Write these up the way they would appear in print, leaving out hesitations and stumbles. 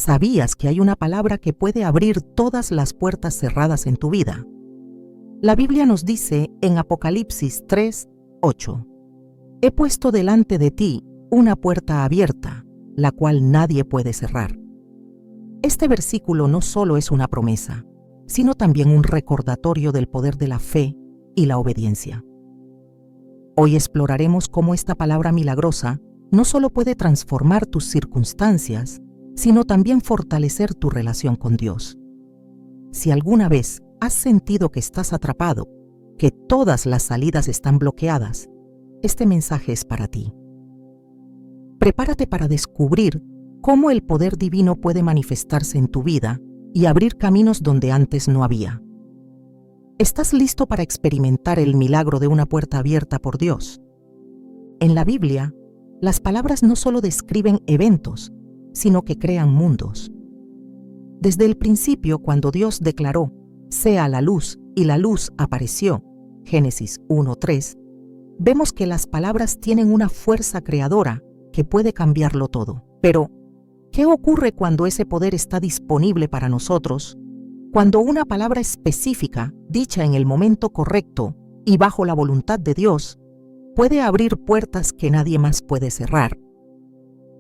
¿Sabías que hay una palabra que puede abrir todas las puertas cerradas en tu vida? La Biblia nos dice en Apocalipsis 3:8: He puesto delante de ti una puerta abierta, la cual nadie puede cerrar. Este versículo no solo es una promesa, sino también un recordatorio del poder de la fe y la obediencia. Hoy exploraremos cómo esta palabra milagrosa no solo puede transformar tus circunstancias, sino también fortalecer tu relación con Dios. Si alguna vez has sentido que estás atrapado, que todas las salidas están bloqueadas, este mensaje es para ti. Prepárate para descubrir cómo el poder divino puede manifestarse en tu vida y abrir caminos donde antes no había. ¿Estás listo para experimentar el milagro de una puerta abierta por Dios? En la Biblia, las palabras no solo describen eventos, sino que crean mundos. Desde el principio, cuando Dios declaró: «Sea la luz», y la luz apareció, Génesis 1:3, vemos que las palabras tienen una fuerza creadora que puede cambiarlo todo. Pero, ¿qué ocurre cuando ese poder está disponible para nosotros? Cuando una palabra específica, dicha en el momento correcto y bajo la voluntad de Dios, puede abrir puertas que nadie más puede cerrar.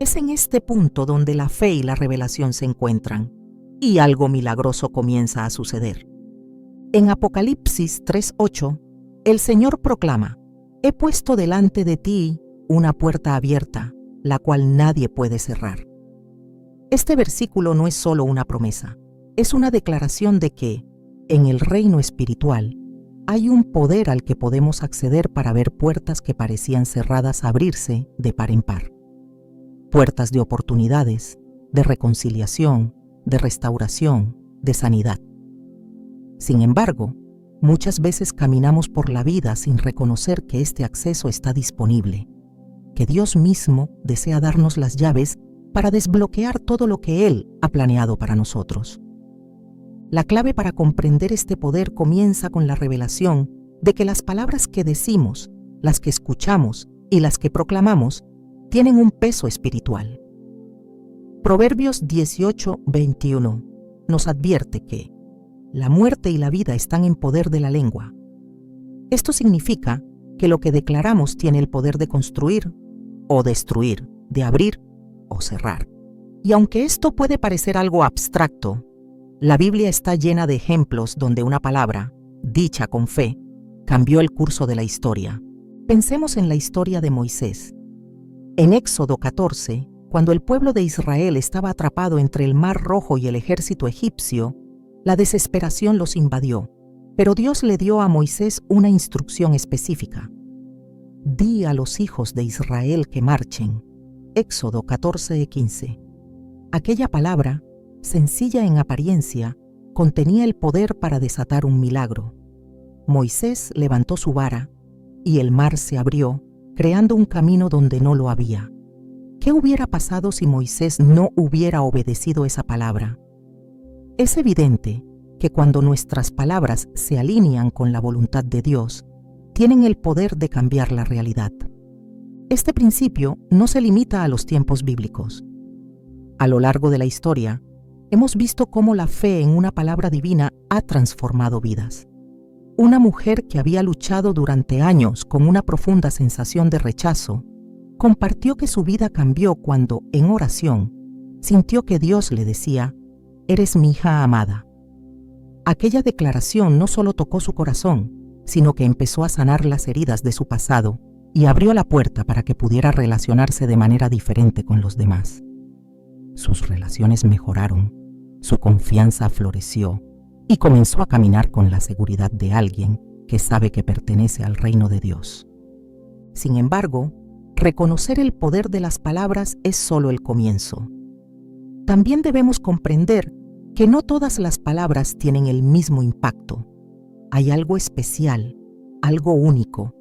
Es en este punto donde la fe y la revelación se encuentran, y algo milagroso comienza a suceder. En Apocalipsis 3:8, el Señor proclama: «He puesto delante de ti una puerta abierta, la cual nadie puede cerrar». Este versículo no es solo una promesa, es una declaración de que, en el reino espiritual, hay un poder al que podemos acceder para ver puertas que parecían cerradas abrirse de par en par. Puertas de oportunidades, de reconciliación, de restauración, de sanidad. Sin embargo, muchas veces caminamos por la vida sin reconocer que este acceso está disponible, que Dios mismo desea darnos las llaves para desbloquear todo lo que Él ha planeado para nosotros. La clave para comprender este poder comienza con la revelación de que las palabras que decimos, las que escuchamos y las que proclamamos tienen un peso espiritual. Proverbios 18:21 nos advierte que la muerte y la vida están en poder de la lengua. Esto significa que lo que declaramos tiene el poder de construir o destruir, de abrir o cerrar. Y aunque esto puede parecer algo abstracto, la Biblia está llena de ejemplos donde una palabra, dicha con fe, cambió el curso de la historia. Pensemos en la historia de Moisés. En Éxodo 14, cuando el pueblo de Israel estaba atrapado entre el Mar Rojo y el ejército egipcio, la desesperación los invadió, pero Dios le dio a Moisés una instrucción específica. «Di a los hijos de Israel que marchen». Éxodo 14:15. Aquella palabra, sencilla en apariencia, contenía el poder para desatar un milagro. Moisés levantó su vara y el mar se abrió, creando un camino donde no lo había. ¿Qué hubiera pasado si Moisés no hubiera obedecido esa palabra? Es evidente que cuando nuestras palabras se alinean con la voluntad de Dios, tienen el poder de cambiar la realidad. Este principio no se limita a los tiempos bíblicos. A lo largo de la historia, hemos visto cómo la fe en una palabra divina ha transformado vidas. Una mujer que había luchado durante años con una profunda sensación de rechazo, compartió que su vida cambió cuando, en oración, sintió que Dios le decía: «Eres mi hija amada». Aquella declaración no solo tocó su corazón, sino que empezó a sanar las heridas de su pasado y abrió la puerta para que pudiera relacionarse de manera diferente con los demás. Sus relaciones mejoraron, su confianza floreció y comenzó a caminar con la seguridad de alguien que sabe que pertenece al reino de Dios. Sin embargo, reconocer el poder de las palabras es solo el comienzo. También debemos comprender que no todas las palabras tienen el mismo impacto. Hay algo especial, algo único,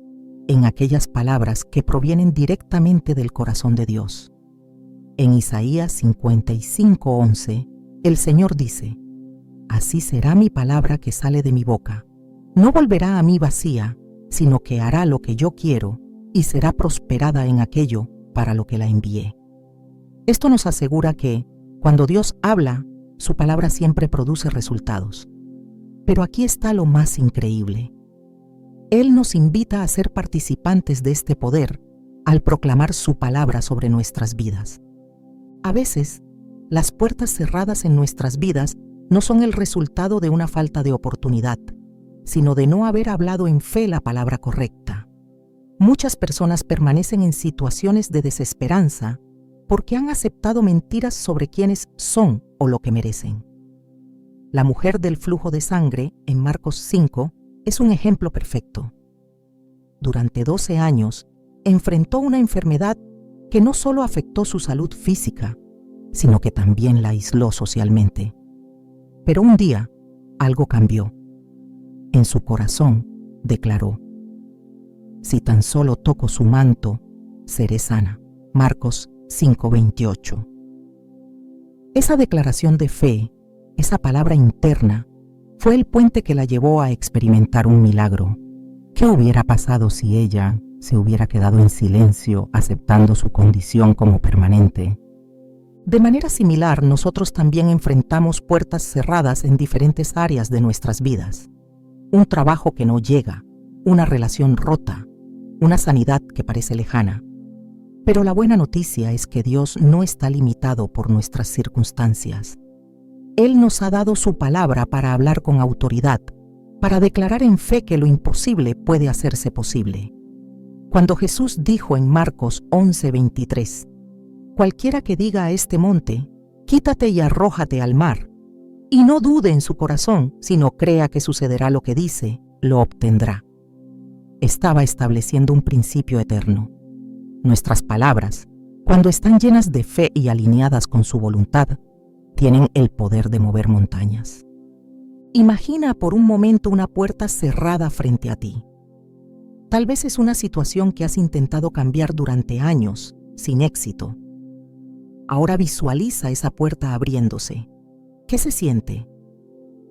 en aquellas palabras que provienen directamente del corazón de Dios. En Isaías 55:11, el Señor dice: «Así será mi palabra que sale de mi boca. No volverá a mí vacía, sino que hará lo que yo quiero y será prosperada en aquello para lo que la envié». Esto nos asegura que, Cuando Dios habla, su palabra siempre produce resultados. Pero aquí está lo más increíble. Él nos invita a ser participantes de este poder al proclamar su palabra sobre nuestras vidas. A veces, las puertas cerradas en nuestras vidas no son el resultado de una falta de oportunidad, sino de no haber hablado en fe la palabra correcta. Muchas personas permanecen en situaciones de desesperanza porque han aceptado mentiras sobre quiénes son o lo que merecen. La mujer del flujo de sangre, en Marcos 5, es un ejemplo perfecto. Durante 12 años, enfrentó una enfermedad que no solo afectó su salud física, sino que también la aisló socialmente. Pero un día, algo cambió. En su corazón, declaró: si tan solo toco su manto, seré sana. Marcos 5:28. Esa declaración de fe, esa palabra interna, fue el puente que la llevó a experimentar un milagro. ¿Qué hubiera pasado si ella se hubiera quedado en silencio, aceptando su condición como permanente? De manera similar, nosotros también enfrentamos puertas cerradas en diferentes áreas de nuestras vidas. Un trabajo que no llega, una relación rota, una sanidad que parece lejana. Pero la buena noticia es que Dios no está limitado por nuestras circunstancias. Él nos ha dado su palabra para hablar con autoridad, para declarar en fe que lo imposible puede hacerse posible. Cuando Jesús dijo en Marcos 11:23, cualquiera que diga a este monte, quítate y arrójate al mar, y no dude en su corazón, sino crea que sucederá lo que dice, lo obtendrá. Estaba estableciendo un principio eterno. Nuestras palabras, cuando están llenas de fe y alineadas con su voluntad, tienen el poder de mover montañas. Imagina por un momento una puerta cerrada frente a ti. Tal vez es una situación que has intentado cambiar durante años, sin éxito. Ahora visualiza esa puerta abriéndose. ¿Qué se siente?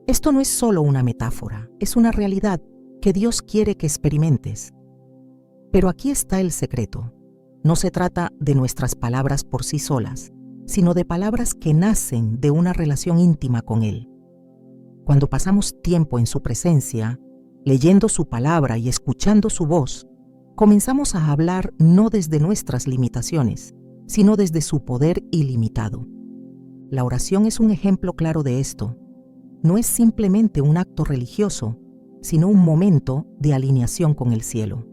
Esto no es solo una metáfora, es una realidad que Dios quiere que experimentes. Pero aquí está el secreto. No se trata de nuestras palabras por sí solas, sino de palabras que nacen de una relación íntima con Él. Cuando pasamos tiempo en su presencia, leyendo su palabra y escuchando su voz, comenzamos a hablar no desde nuestras limitaciones, sino desde su poder ilimitado. La oración es un ejemplo claro de esto. No es simplemente un acto religioso, sino un momento de alineación con el cielo.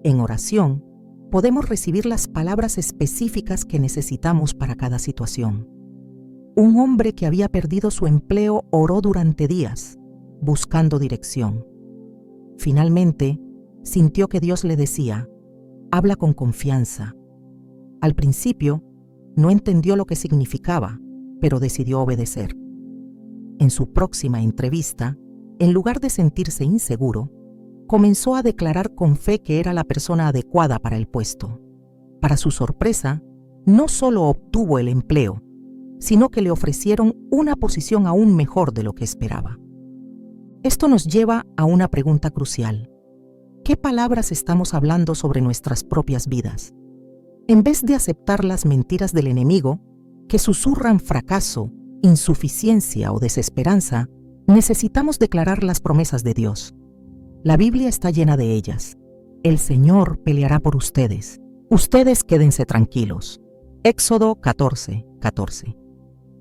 En oración, podemos recibir las palabras específicas que necesitamos para cada situación. Un hombre que había perdido su empleo oró durante días, buscando dirección. Finalmente, sintió que Dios le decía: habla con confianza. Al principio, no entendió lo que significaba, pero decidió obedecer. En su próxima entrevista, en lugar de sentirse inseguro, comenzó a declarar con fe que era la persona adecuada para el puesto. Para su sorpresa, no solo obtuvo el empleo, sino que le ofrecieron una posición aún mejor de lo que esperaba. Esto nos lleva a una pregunta crucial. ¿Qué palabras estamos hablando sobre nuestras propias vidas? En vez de aceptar las mentiras del enemigo, que susurran fracaso, insuficiencia o desesperanza, necesitamos declarar las promesas de Dios. La Biblia está llena de ellas. El Señor peleará por ustedes. Ustedes quédense tranquilos. Éxodo 14:14.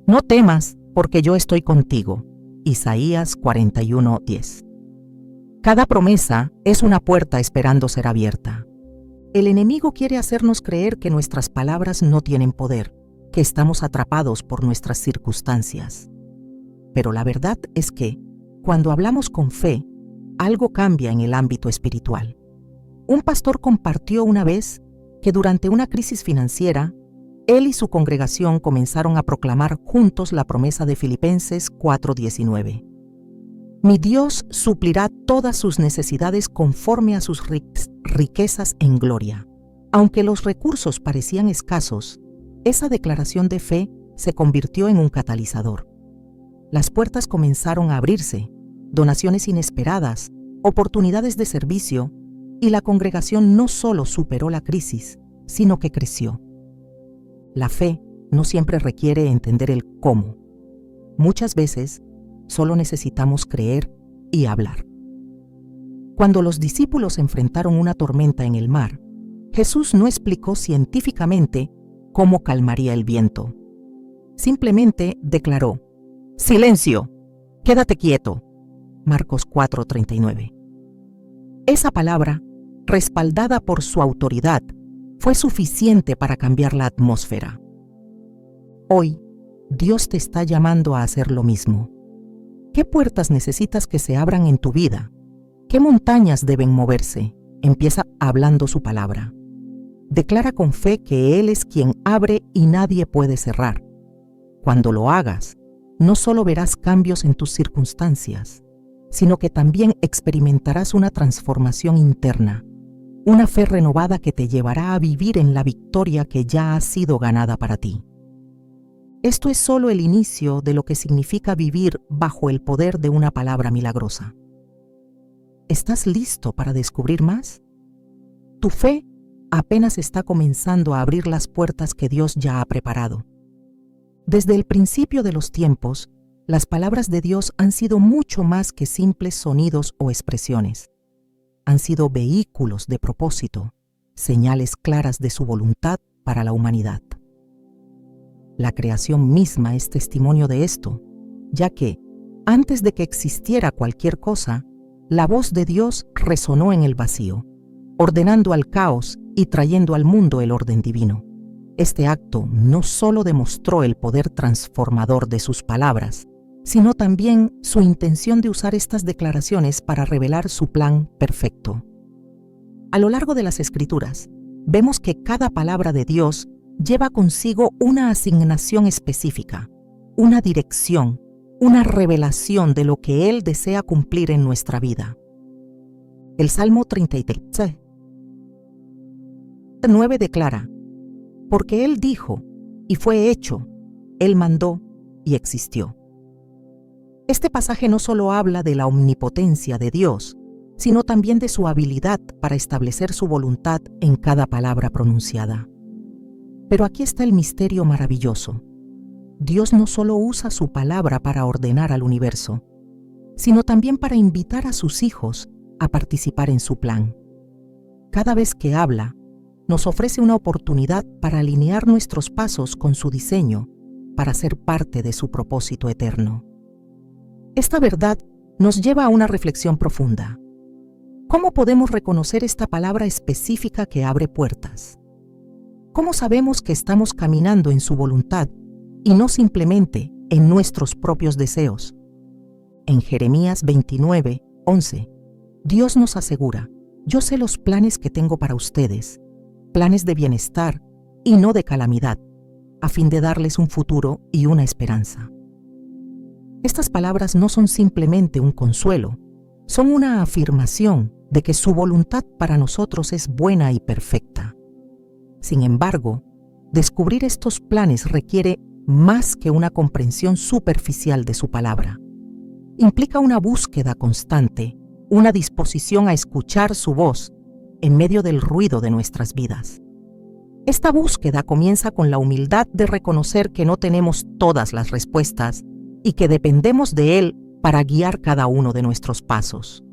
No temas, porque yo estoy contigo. Isaías 41:10. Cada promesa es una puerta esperando ser abierta. El enemigo quiere hacernos creer que nuestras palabras no tienen poder, que estamos atrapados por nuestras circunstancias. Pero la verdad es que, cuando hablamos con fe, algo cambia en el ámbito espiritual. Un pastor compartió una vez que durante una crisis financiera, él y su congregación comenzaron a proclamar juntos la promesa de Filipenses 4:19. Mi Dios suplirá todas sus necesidades conforme a sus riquezas en gloria. Aunque los recursos parecían escasos, esa declaración de fe se convirtió en un catalizador. Las puertas comenzaron a abrirse, donaciones inesperadas, oportunidades de servicio, y la congregación no solo superó la crisis, sino que creció. La fe no siempre requiere entender el cómo. Muchas veces solo necesitamos creer y hablar. Cuando los discípulos enfrentaron una tormenta en el mar, Jesús no explicó científicamente cómo calmaría el viento. Simplemente declaró: ¡Silencio! ¡Quédate quieto! Marcos 4:39. Esa palabra, respaldada por su autoridad, fue suficiente para cambiar la atmósfera. Hoy, Dios te está llamando a hacer lo mismo. ¿Qué puertas necesitas que se abran en tu vida? ¿Qué montañas deben moverse? Empieza hablando su palabra. Declara con fe que Él es quien abre y nadie puede cerrar. Cuando lo hagas, no solo verás cambios en tus circunstancias, sino que también experimentarás una transformación interna, una fe renovada que te llevará a vivir en la victoria que ya ha sido ganada para ti. Esto es solo el inicio de lo que significa vivir bajo el poder de una palabra milagrosa. ¿Estás listo para descubrir más? Tu fe apenas está comenzando a abrir las puertas que Dios ya ha preparado. Desde el principio de los tiempos, las palabras de Dios han sido mucho más que simples sonidos o expresiones. Han sido vehículos de propósito, señales claras de su voluntad para la humanidad. La creación misma es testimonio de esto, ya que, antes de que existiera cualquier cosa, la voz de Dios resonó en el vacío, ordenando al caos y trayendo al mundo el orden divino. Este acto no solo demostró el poder transformador de sus palabras, sino también su intención de usar estas declaraciones para revelar su plan perfecto. A lo largo de las Escrituras, vemos que cada palabra de Dios lleva consigo una asignación específica, una dirección, una revelación de lo que Él desea cumplir en nuestra vida. El Salmo 33:9 declara: porque Él dijo, y fue hecho, Él mandó, y existió. Este pasaje no solo habla de la omnipotencia de Dios, sino también de su habilidad para establecer su voluntad en cada palabra pronunciada. Pero aquí está el misterio maravilloso. Dios no solo usa su palabra para ordenar al universo, sino también para invitar a sus hijos a participar en su plan. Cada vez que habla, nos ofrece una oportunidad para alinear nuestros pasos con su diseño, para ser parte de su propósito eterno. Esta verdad nos lleva a una reflexión profunda. ¿Cómo podemos reconocer esta palabra específica que abre puertas? ¿Cómo sabemos que estamos caminando en su voluntad y no simplemente en nuestros propios deseos? En Jeremías 29:11, Dios nos asegura: yo sé los planes que tengo para ustedes, planes de bienestar y no de calamidad, a fin de darles un futuro y una esperanza. Estas palabras no son simplemente un consuelo, son una afirmación de que su voluntad para nosotros es buena y perfecta. Sin embargo, descubrir estos planes requiere más que una comprensión superficial de su palabra. Implica una búsqueda constante, una disposición a escuchar su voz en medio del ruido de nuestras vidas. Esta búsqueda comienza con la humildad de reconocer que no tenemos todas las respuestas y que dependemos de Él para guiar cada uno de nuestros pasos.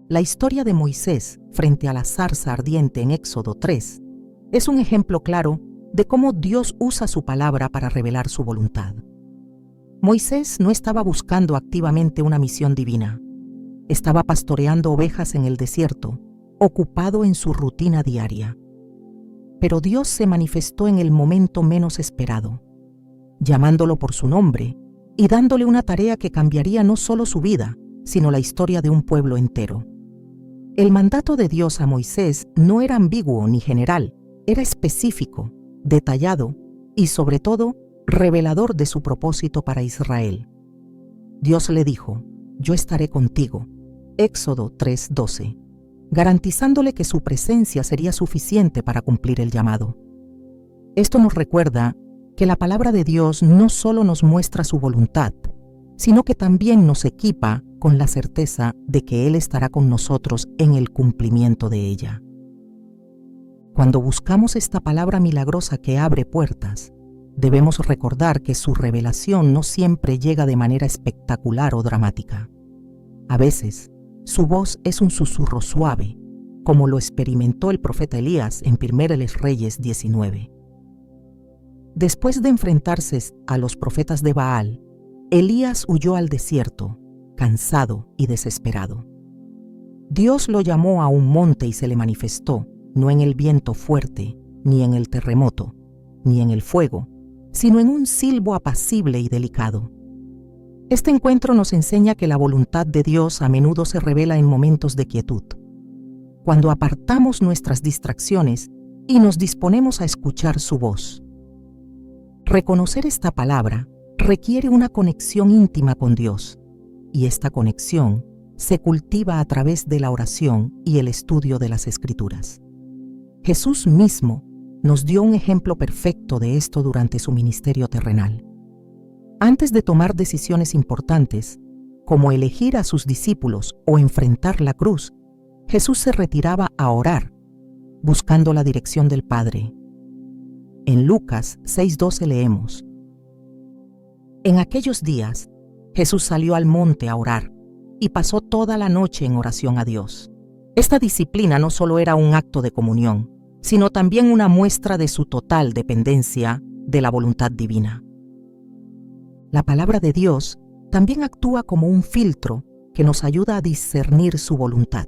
La historia de Moisés frente a la zarza ardiente en Éxodo 3 es un ejemplo claro de cómo Dios usa su palabra para revelar su voluntad. Moisés no estaba buscando activamente una misión divina. Estaba pastoreando ovejas en el desierto, ocupado en su rutina diaria. Pero Dios se manifestó en el momento menos esperado, llamándolo por su nombre y dándole una tarea que cambiaría no solo su vida, sino la historia de un pueblo entero. El mandato de Dios a Moisés no era ambiguo ni general, era específico, detallado y, sobre todo, revelador de su propósito para Israel. Dios le dijo: yo estaré contigo, Éxodo 3:12, garantizándole que su presencia sería suficiente para cumplir el llamado. Esto nos recuerda que la palabra de Dios no solo nos muestra su voluntad, sino que también nos equipa con la certeza de que Él estará con nosotros en el cumplimiento de ella. Cuando buscamos esta palabra milagrosa que abre puertas, Debemos recordar que su revelación no siempre llega de manera espectacular o dramática. A veces, su voz es un susurro suave, como lo experimentó el profeta Elías en 1 Reyes 19. Después de enfrentarse a los profetas de Baal, Elías huyó al desierto, cansado y desesperado. Dios lo llamó a un monte y se le manifestó, no en el viento fuerte, ni en el terremoto, ni en el fuego, sino en un silbo apacible y delicado. Este encuentro nos enseña que la voluntad de Dios a menudo se revela en momentos de quietud, cuando apartamos nuestras distracciones y nos disponemos a escuchar su voz. Reconocer esta palabra requiere una conexión íntima con Dios, y esta conexión se cultiva a través de la oración y el estudio de las Escrituras. Jesús mismo nos dio un ejemplo perfecto de esto durante su ministerio terrenal. Antes de tomar decisiones importantes, como elegir a sus discípulos o enfrentar la cruz, Jesús se retiraba a orar, buscando la dirección del Padre. En Lucas 6:12 leemos: En aquellos días, Jesús salió al monte a orar y pasó toda la noche en oración a Dios. Esta disciplina no solo era un acto de comunión, sino también una muestra de su total dependencia de la voluntad divina. La palabra de Dios también actúa como un filtro que nos ayuda a discernir su voluntad.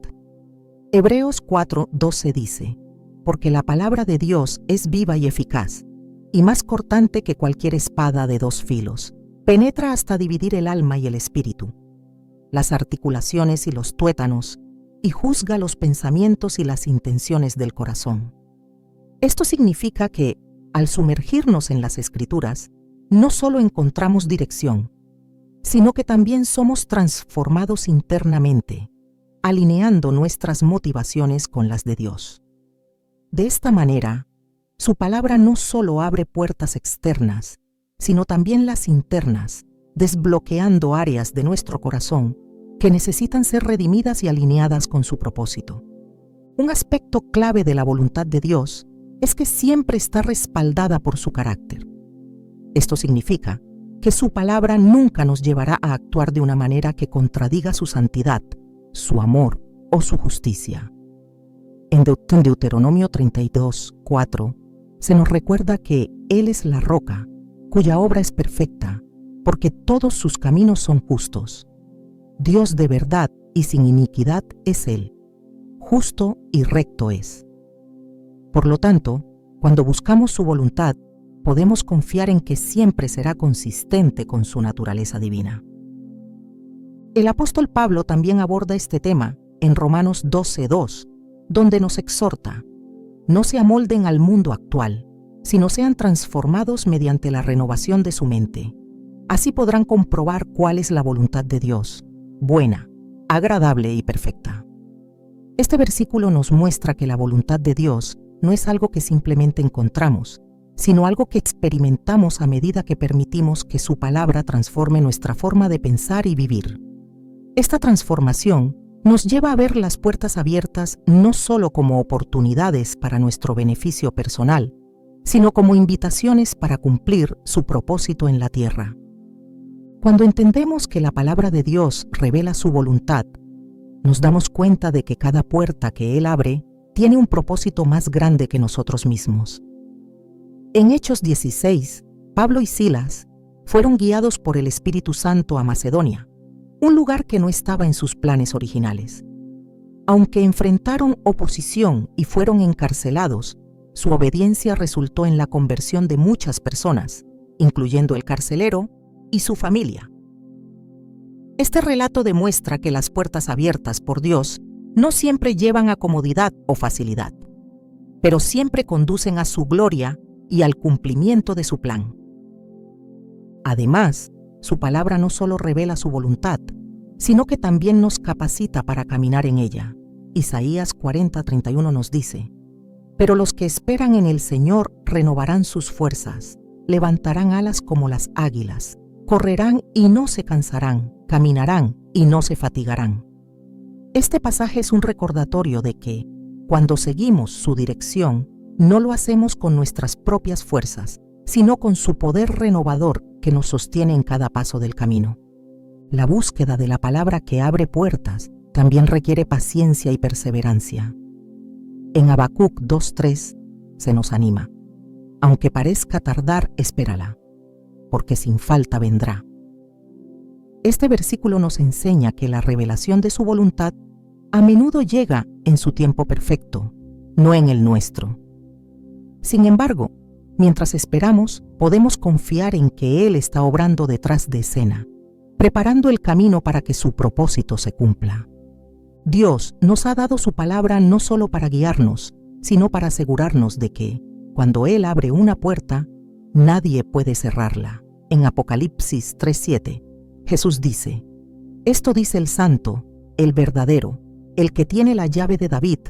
Hebreos 4:12 dice: Porque la palabra de Dios es viva y eficaz, y más cortante que cualquier espada de dos filos. Penetra hasta dividir el alma y el espíritu, las articulaciones y los tuétanos, y juzga los pensamientos y las intenciones del corazón. Esto significa que, al sumergirnos en las Escrituras, no solo encontramos dirección, sino que también somos transformados internamente, alineando nuestras motivaciones con las de Dios. De esta manera, su palabra no solo abre puertas externas, sino también las internas, desbloqueando áreas de nuestro corazón que necesitan ser redimidas y alineadas con su propósito. Un aspecto clave de la voluntad de Dios es que siempre está respaldada por su carácter. Esto significa que su palabra nunca nos llevará a actuar de una manera que contradiga su santidad, su amor o su justicia. En Deuteronomio 32:4 se nos recuerda que Él es la roca, cuya obra es perfecta, porque todos sus caminos son justos. Dios de verdad y sin iniquidad es Él, justo y recto es. Por lo tanto, cuando buscamos su voluntad, podemos confiar en que siempre será consistente con su naturaleza divina. El apóstol Pablo también aborda este tema en Romanos 12:2, donde nos exhorta: no se amolden al mundo actual, sino sean transformados mediante la renovación de su mente. Así podrán comprobar cuál es la voluntad de Dios, buena, agradable y perfecta. Este versículo nos muestra que la voluntad de Dios no es algo que simplemente encontramos, sino algo que experimentamos a medida que permitimos que su palabra transforme nuestra forma de pensar y vivir. Esta transformación nos lleva a ver las puertas abiertas no solo como oportunidades para nuestro beneficio personal, sino como invitaciones para cumplir su propósito en la tierra. Cuando entendemos que la palabra de Dios revela su voluntad, nos damos cuenta de que cada puerta que Él abre tiene un propósito más grande que nosotros mismos. En Hechos 16, Pablo y Silas fueron guiados por el Espíritu Santo a Macedonia, un lugar que no estaba en sus planes originales. Aunque enfrentaron oposición y fueron encarcelados, su obediencia resultó en la conversión de muchas personas, incluyendo el carcelero y su familia. Este relato demuestra que las puertas abiertas por Dios no siempre llevan a comodidad o facilidad, pero siempre conducen a su gloria y al cumplimiento de su plan. Además, su palabra no solo revela su voluntad, sino que también nos capacita para caminar en ella. Isaías 40:31 nos dice: pero los que esperan en el Señor renovarán sus fuerzas, levantarán alas como las águilas, correrán y no se cansarán, caminarán y no se fatigarán. Este pasaje es un recordatorio de que, cuando seguimos su dirección, no lo hacemos con nuestras propias fuerzas, sino con su poder renovador que nos sostiene en cada paso del camino. La búsqueda de la palabra que abre puertas también requiere paciencia y perseverancia. En Habacuc 2:3 se nos anima: aunque parezca tardar, espérala, porque sin falta vendrá. Este versículo nos enseña que la revelación de su voluntad a menudo llega en su tiempo perfecto, no en el nuestro. Sin embargo, mientras esperamos, podemos confiar en que Él está obrando detrás de escena, preparando el camino para que su propósito se cumpla. Dios nos ha dado su palabra no solo para guiarnos, sino para asegurarnos de que, cuando Él abre una puerta, nadie puede cerrarla. En Apocalipsis 3:7, Jesús dice: esto dice el Santo, el verdadero, el que tiene la llave de David,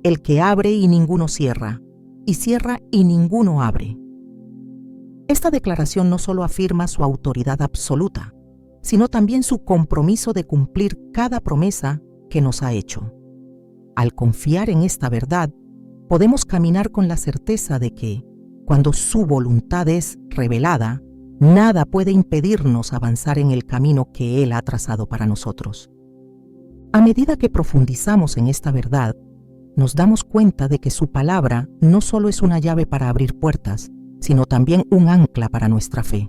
el que abre y ninguno cierra, y cierra y ninguno abre. Esta declaración no solo afirma su autoridad absoluta, sino también su compromiso de cumplir cada promesa que nos ha hecho. Al confiar en esta verdad, podemos caminar con la certeza de que, cuando su voluntad es revelada, nada puede impedirnos avanzar en el camino que Él ha trazado para nosotros. A medida que profundizamos en esta verdad, nos damos cuenta de que su palabra no solo es una llave para abrir puertas, sino también un ancla para nuestra fe.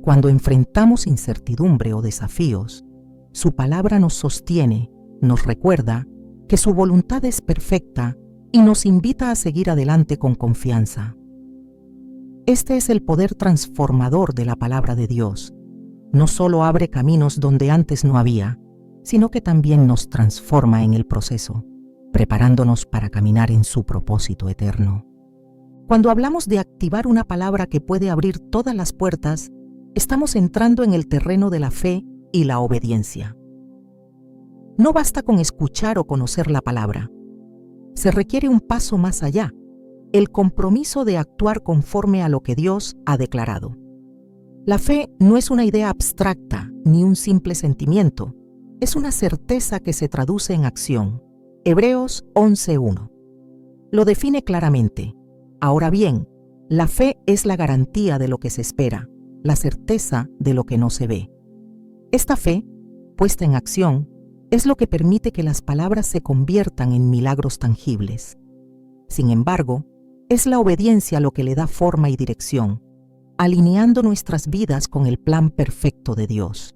Cuando enfrentamos incertidumbre o desafíos, su palabra nos sostiene, nos recuerda que su voluntad es perfecta y nos invita a seguir adelante con confianza. Este es el poder transformador de la palabra de Dios. No solo abre caminos donde antes no había, sino que también nos transforma en el proceso, preparándonos para caminar en su propósito eterno. Cuando hablamos de activar una palabra que puede abrir todas las puertas, estamos entrando en el terreno de la fe y la obediencia. No basta con escuchar o conocer la palabra. Se requiere un paso más allá, el compromiso de actuar conforme a lo que Dios ha declarado. La fe no es una idea abstracta ni un simple sentimiento, es una certeza que se traduce en acción. Hebreos 11:1 lo define claramente. Ahora bien, la fe es la garantía de lo que se espera, la certeza de lo que no se ve. Esta fe, puesta en acción, es lo que permite que las palabras se conviertan en milagros tangibles. Sin embargo, es la obediencia lo que le da forma y dirección, alineando nuestras vidas con el plan perfecto de Dios.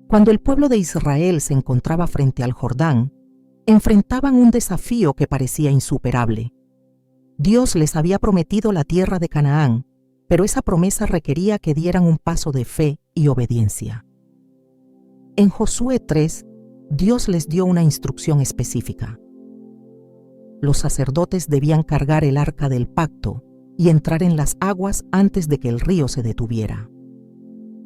Cuando el pueblo de Israel se encontraba frente al Jordán, enfrentaban un desafío que parecía insuperable. Dios les había prometido la tierra de Canaán, pero esa promesa requería que dieran un paso de fe y obediencia. En Josué 3, Dios les dio una instrucción específica. Los sacerdotes debían cargar el arca del pacto y entrar en las aguas antes de que el río se detuviera.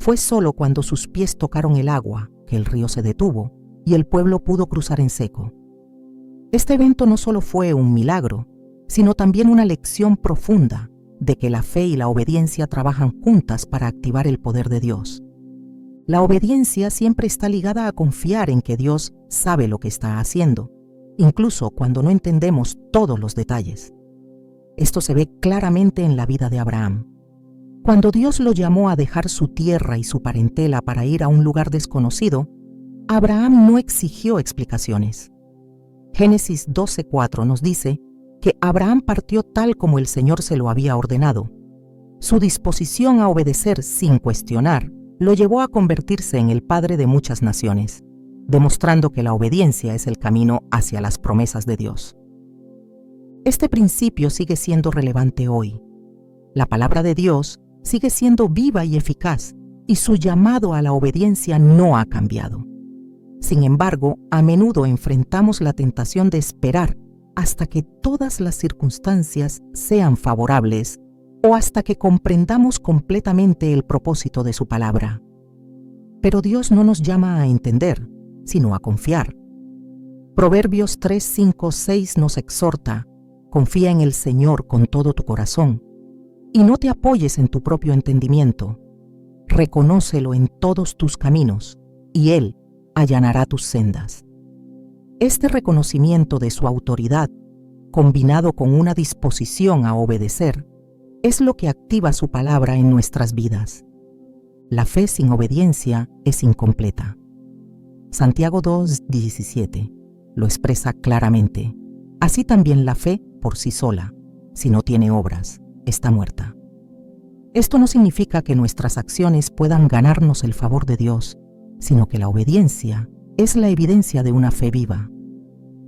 Fue solo cuando sus pies tocaron el agua que el río se detuvo y el pueblo pudo cruzar en seco. Este evento no solo fue un milagro, sino también una lección profunda de que la fe y la obediencia trabajan juntas para activar el poder de Dios. La obediencia siempre está ligada a confiar en que Dios sabe lo que está haciendo, incluso cuando no entendemos todos los detalles. Esto se ve claramente en la vida de Abraham. Cuando Dios lo llamó a dejar su tierra y su parentela para ir a un lugar desconocido, Abraham no exigió explicaciones. Génesis 12:4 nos dice que Abraham partió tal como el Señor se lo había ordenado. Su disposición a obedecer sin cuestionar lo llevó a convertirse en el padre de muchas naciones, demostrando que la obediencia es el camino hacia las promesas de Dios. Este principio sigue siendo relevante hoy. La palabra de Dios sigue siendo viva y eficaz, y su llamado a la obediencia no ha cambiado. Sin embargo, a menudo enfrentamos la tentación de esperar hasta que todas las circunstancias sean favorables o hasta que comprendamos completamente el propósito de su palabra. Pero Dios no nos llama a entender, sino a confiar. Proverbios 3, 5, 6 nos exhorta: confía en el Señor con todo tu corazón y no te apoyes en tu propio entendimiento. Reconócelo en todos tus caminos y Él allanará tus sendas. Este reconocimiento de su autoridad, combinado con una disposición a obedecer, es lo que activa su palabra en nuestras vidas. La fe sin obediencia es incompleta. Santiago 2:17 lo expresa claramente. Así también la fe por sí sola, si no tiene obras, está muerta. Esto no significa que nuestras acciones puedan ganarnos el favor de Dios, sino que la obediencia es la evidencia de una fe viva.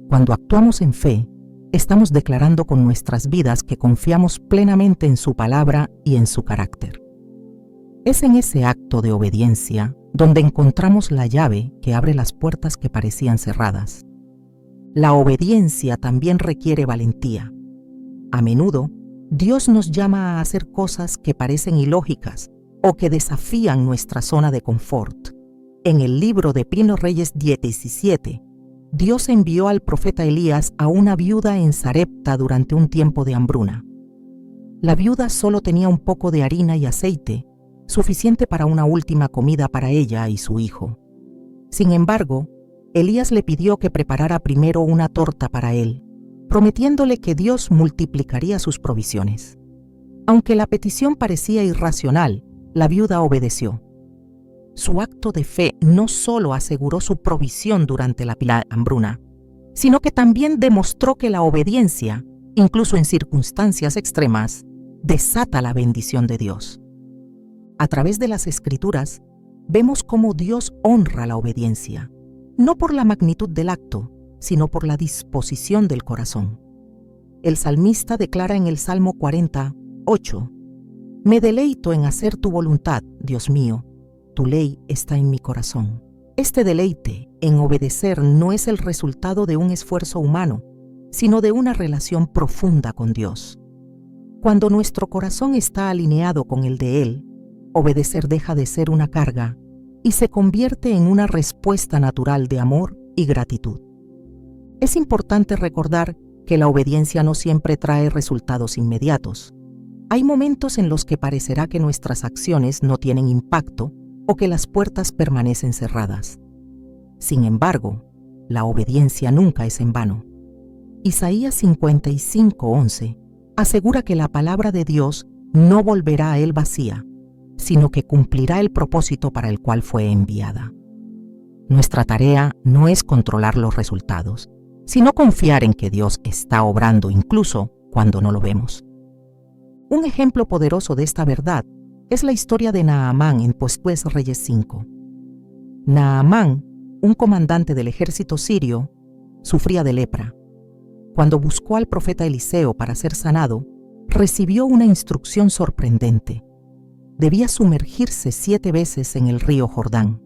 Cuando actuamos en fe, estamos declarando con nuestras vidas que confiamos plenamente en su palabra y en su carácter. Es en ese acto de obediencia donde encontramos la llave que abre las puertas que parecían cerradas. La obediencia también requiere valentía. A menudo, Dios nos llama a hacer cosas que parecen ilógicas o que desafían nuestra zona de confort. En el libro de Primero Reyes 17, Dios envió al profeta Elías a una viuda en Sarepta durante un tiempo de hambruna. La viuda solo tenía un poco de harina y aceite, suficiente para una última comida para ella y su hijo. Sin embargo, Elías le pidió que preparara primero una torta para él, prometiéndole que Dios multiplicaría sus provisiones. Aunque la petición parecía irracional, la viuda obedeció. Su acto de fe no solo aseguró su provisión durante la hambruna, sino que también demostró que la obediencia, incluso en circunstancias extremas, desata la bendición de Dios. A través de las Escrituras, vemos cómo Dios honra la obediencia, no por la magnitud del acto, sino por la disposición del corazón. El salmista declara en el Salmo 40:8: Me deleito en hacer tu voluntad, Dios mío, tu ley está en mi corazón. Este deleite en obedecer no es el resultado de un esfuerzo humano, sino de una relación profunda con Dios. Cuando nuestro corazón está alineado con el de Él, obedecer deja de ser una carga y se convierte en una respuesta natural de amor y gratitud. Es importante recordar que la obediencia no siempre trae resultados inmediatos. Hay momentos en los que parecerá que nuestras acciones no tienen impacto o que las puertas permanecen cerradas. Sin embargo, la obediencia nunca es en vano. Isaías 55:11 asegura que la palabra de Dios no volverá a él vacía, sino que cumplirá el propósito para el cual fue enviada. Nuestra tarea no es controlar los resultados, sino confiar en que Dios está obrando incluso cuando no lo vemos. Un ejemplo poderoso de esta verdad es la historia de Naamán en Pues Reyes 5. Naamán, un comandante del ejército sirio, sufría de lepra. Cuando buscó al profeta Eliseo para ser sanado, recibió una instrucción sorprendente. Debía sumergirse 7 veces en el río Jordán.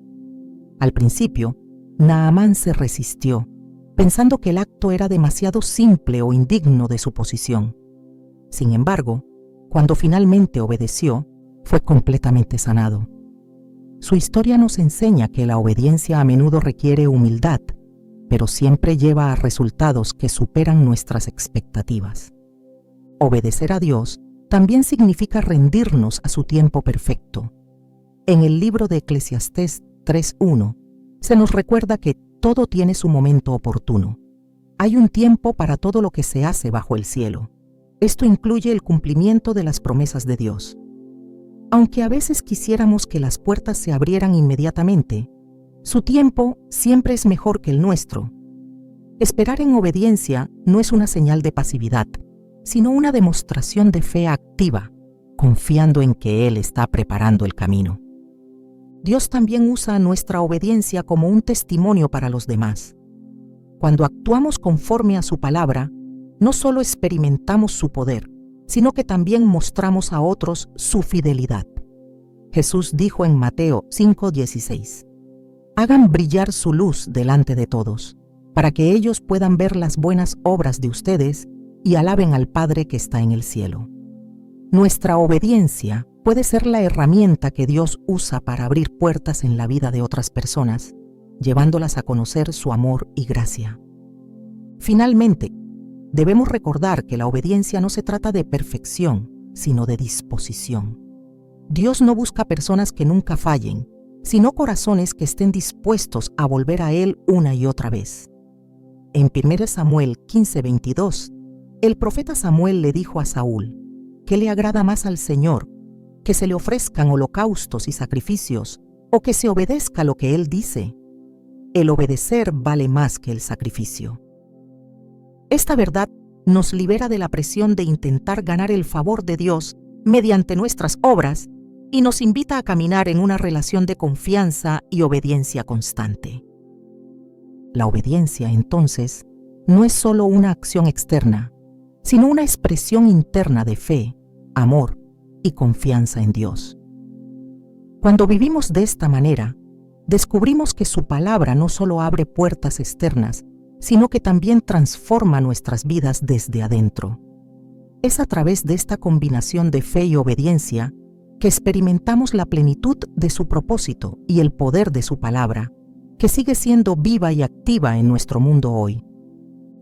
Al principio, Naamán se resistió, pensando que el acto era demasiado simple o indigno de su posición. Sin embargo, cuando finalmente obedeció, fue completamente sanado. Su historia nos enseña que la obediencia a menudo requiere humildad, pero siempre lleva a resultados que superan nuestras expectativas. Obedecer a Dios también significa rendirnos a su tiempo perfecto. En el libro de Eclesiastés 3:1 se nos recuerda que todo tiene su momento oportuno. Hay un tiempo para todo lo que se hace bajo el cielo. Esto incluye el cumplimiento de las promesas de Dios. Aunque a veces quisiéramos que las puertas se abrieran inmediatamente, su tiempo siempre es mejor que el nuestro. Esperar en obediencia no es una señal de pasividad, sino una demostración de fe activa, confiando en que Él está preparando el camino. Dios también usa nuestra obediencia como un testimonio para los demás. Cuando actuamos conforme a su palabra, no solo experimentamos su poder, sino que también mostramos a otros su fidelidad. Jesús dijo en Mateo 5:16: Hagan brillar su luz delante de todos, para que ellos puedan ver las buenas obras de ustedes y alaben al Padre que está en el cielo. Nuestra obediencia puede ser la herramienta que Dios usa para abrir puertas en la vida de otras personas, llevándolas a conocer su amor y gracia. Finalmente, debemos recordar que la obediencia no se trata de perfección, sino de disposición. Dios no busca personas que nunca fallen, sino corazones que estén dispuestos a volver a Él una y otra vez. En 1 Samuel 15:22, el profeta Samuel le dijo a Saúl: ¿qué le agrada más al Señor? ¿Que se le ofrezcan holocaustos y sacrificios o que se obedezca lo que Él dice? El obedecer vale más que el sacrificio. Esta verdad nos libera de la presión de intentar ganar el favor de Dios mediante nuestras obras y nos invita a caminar en una relación de confianza y obediencia constante. La obediencia, entonces, no es solo una acción externa, sino una expresión interna de fe, amor y confianza en Dios. Cuando vivimos de esta manera, descubrimos que su palabra no solo abre puertas externas, sino que también transforma nuestras vidas desde adentro. Es a través de esta combinación de fe y obediencia que experimentamos la plenitud de su propósito y el poder de su palabra, que sigue siendo viva y activa en nuestro mundo hoy.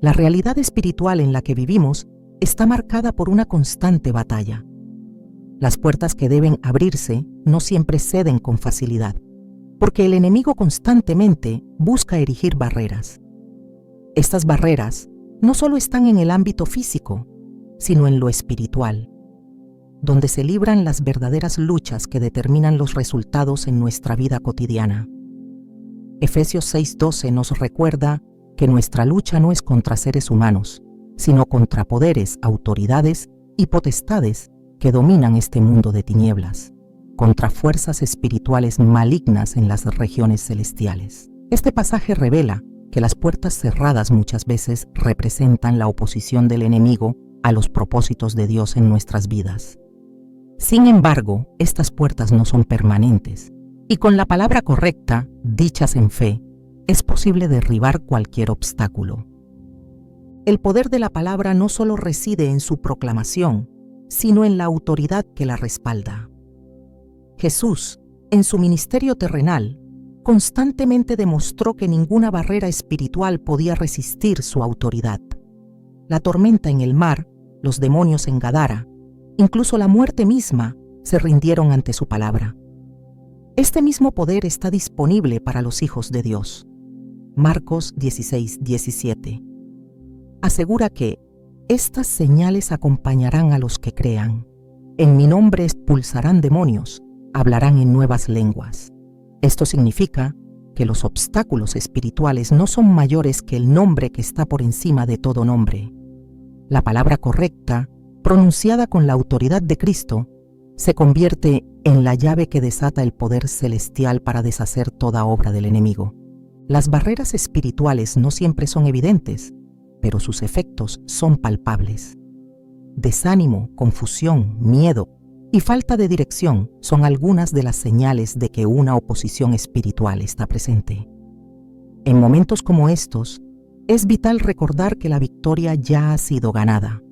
La realidad espiritual en la que vivimos está marcada por una constante batalla. Las puertas que deben abrirse no siempre ceden con facilidad, porque el enemigo constantemente busca erigir barreras. Estas barreras no solo están en el ámbito físico, sino en lo espiritual, donde se libran las verdaderas luchas que determinan los resultados en nuestra vida cotidiana. Efesios 6:12 nos recuerda que nuestra lucha no es contra seres humanos, sino contra poderes, autoridades y potestades que dominan este mundo de tinieblas, contra fuerzas espirituales malignas en las regiones celestiales. Este pasaje revela que las puertas cerradas muchas veces representan la oposición del enemigo a los propósitos de Dios en nuestras vidas. Sin embargo, estas puertas no son permanentes, y con la palabra correcta, dichas en fe, es posible derribar cualquier obstáculo. El poder de la palabra no solo reside en su proclamación, sino en la autoridad que la respalda. Jesús, en su ministerio terrenal, constantemente demostró que ninguna barrera espiritual podía resistir su autoridad. La tormenta en el mar, los demonios en Gadara, incluso la muerte misma, se rindieron ante su palabra. Este mismo poder está disponible para los hijos de Dios. Marcos 16:17. Asegura que estas señales acompañarán a los que crean. En mi nombre expulsarán demonios, hablarán en nuevas lenguas. Esto significa que los obstáculos espirituales no son mayores que el nombre que está por encima de todo nombre. La palabra correcta, pronunciada con la autoridad de Cristo, se convierte en la llave que desata el poder celestial para deshacer toda obra del enemigo. Las barreras espirituales no siempre son evidentes, pero sus efectos son palpables. Desánimo, confusión, miedo y falta de dirección son algunas de las señales de que una oposición espiritual está presente. En momentos como estos, es vital recordar que la victoria ya ha sido ganada.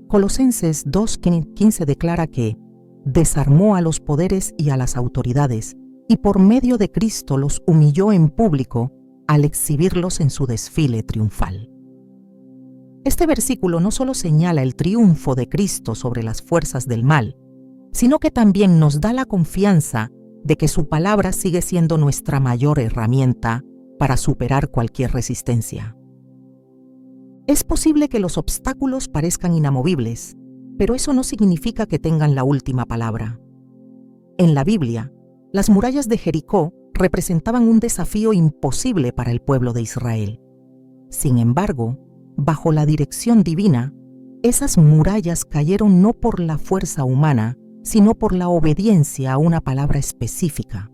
Colosenses 2:15 declara que desarmó a los poderes y a las autoridades, y por medio de Cristo los humilló en público al exhibirlos en su desfile triunfal. Este versículo no solo señala el triunfo de Cristo sobre las fuerzas del mal, sino que también nos da la confianza de que su palabra sigue siendo nuestra mayor herramienta para superar cualquier resistencia. Es posible que los obstáculos parezcan inamovibles, pero eso no significa que tengan la última palabra. En la Biblia, las murallas de Jericó representaban un desafío imposible para el pueblo de Israel. Sin embargo, bajo la dirección divina, esas murallas cayeron no por la fuerza humana, sino por la obediencia a una palabra específica.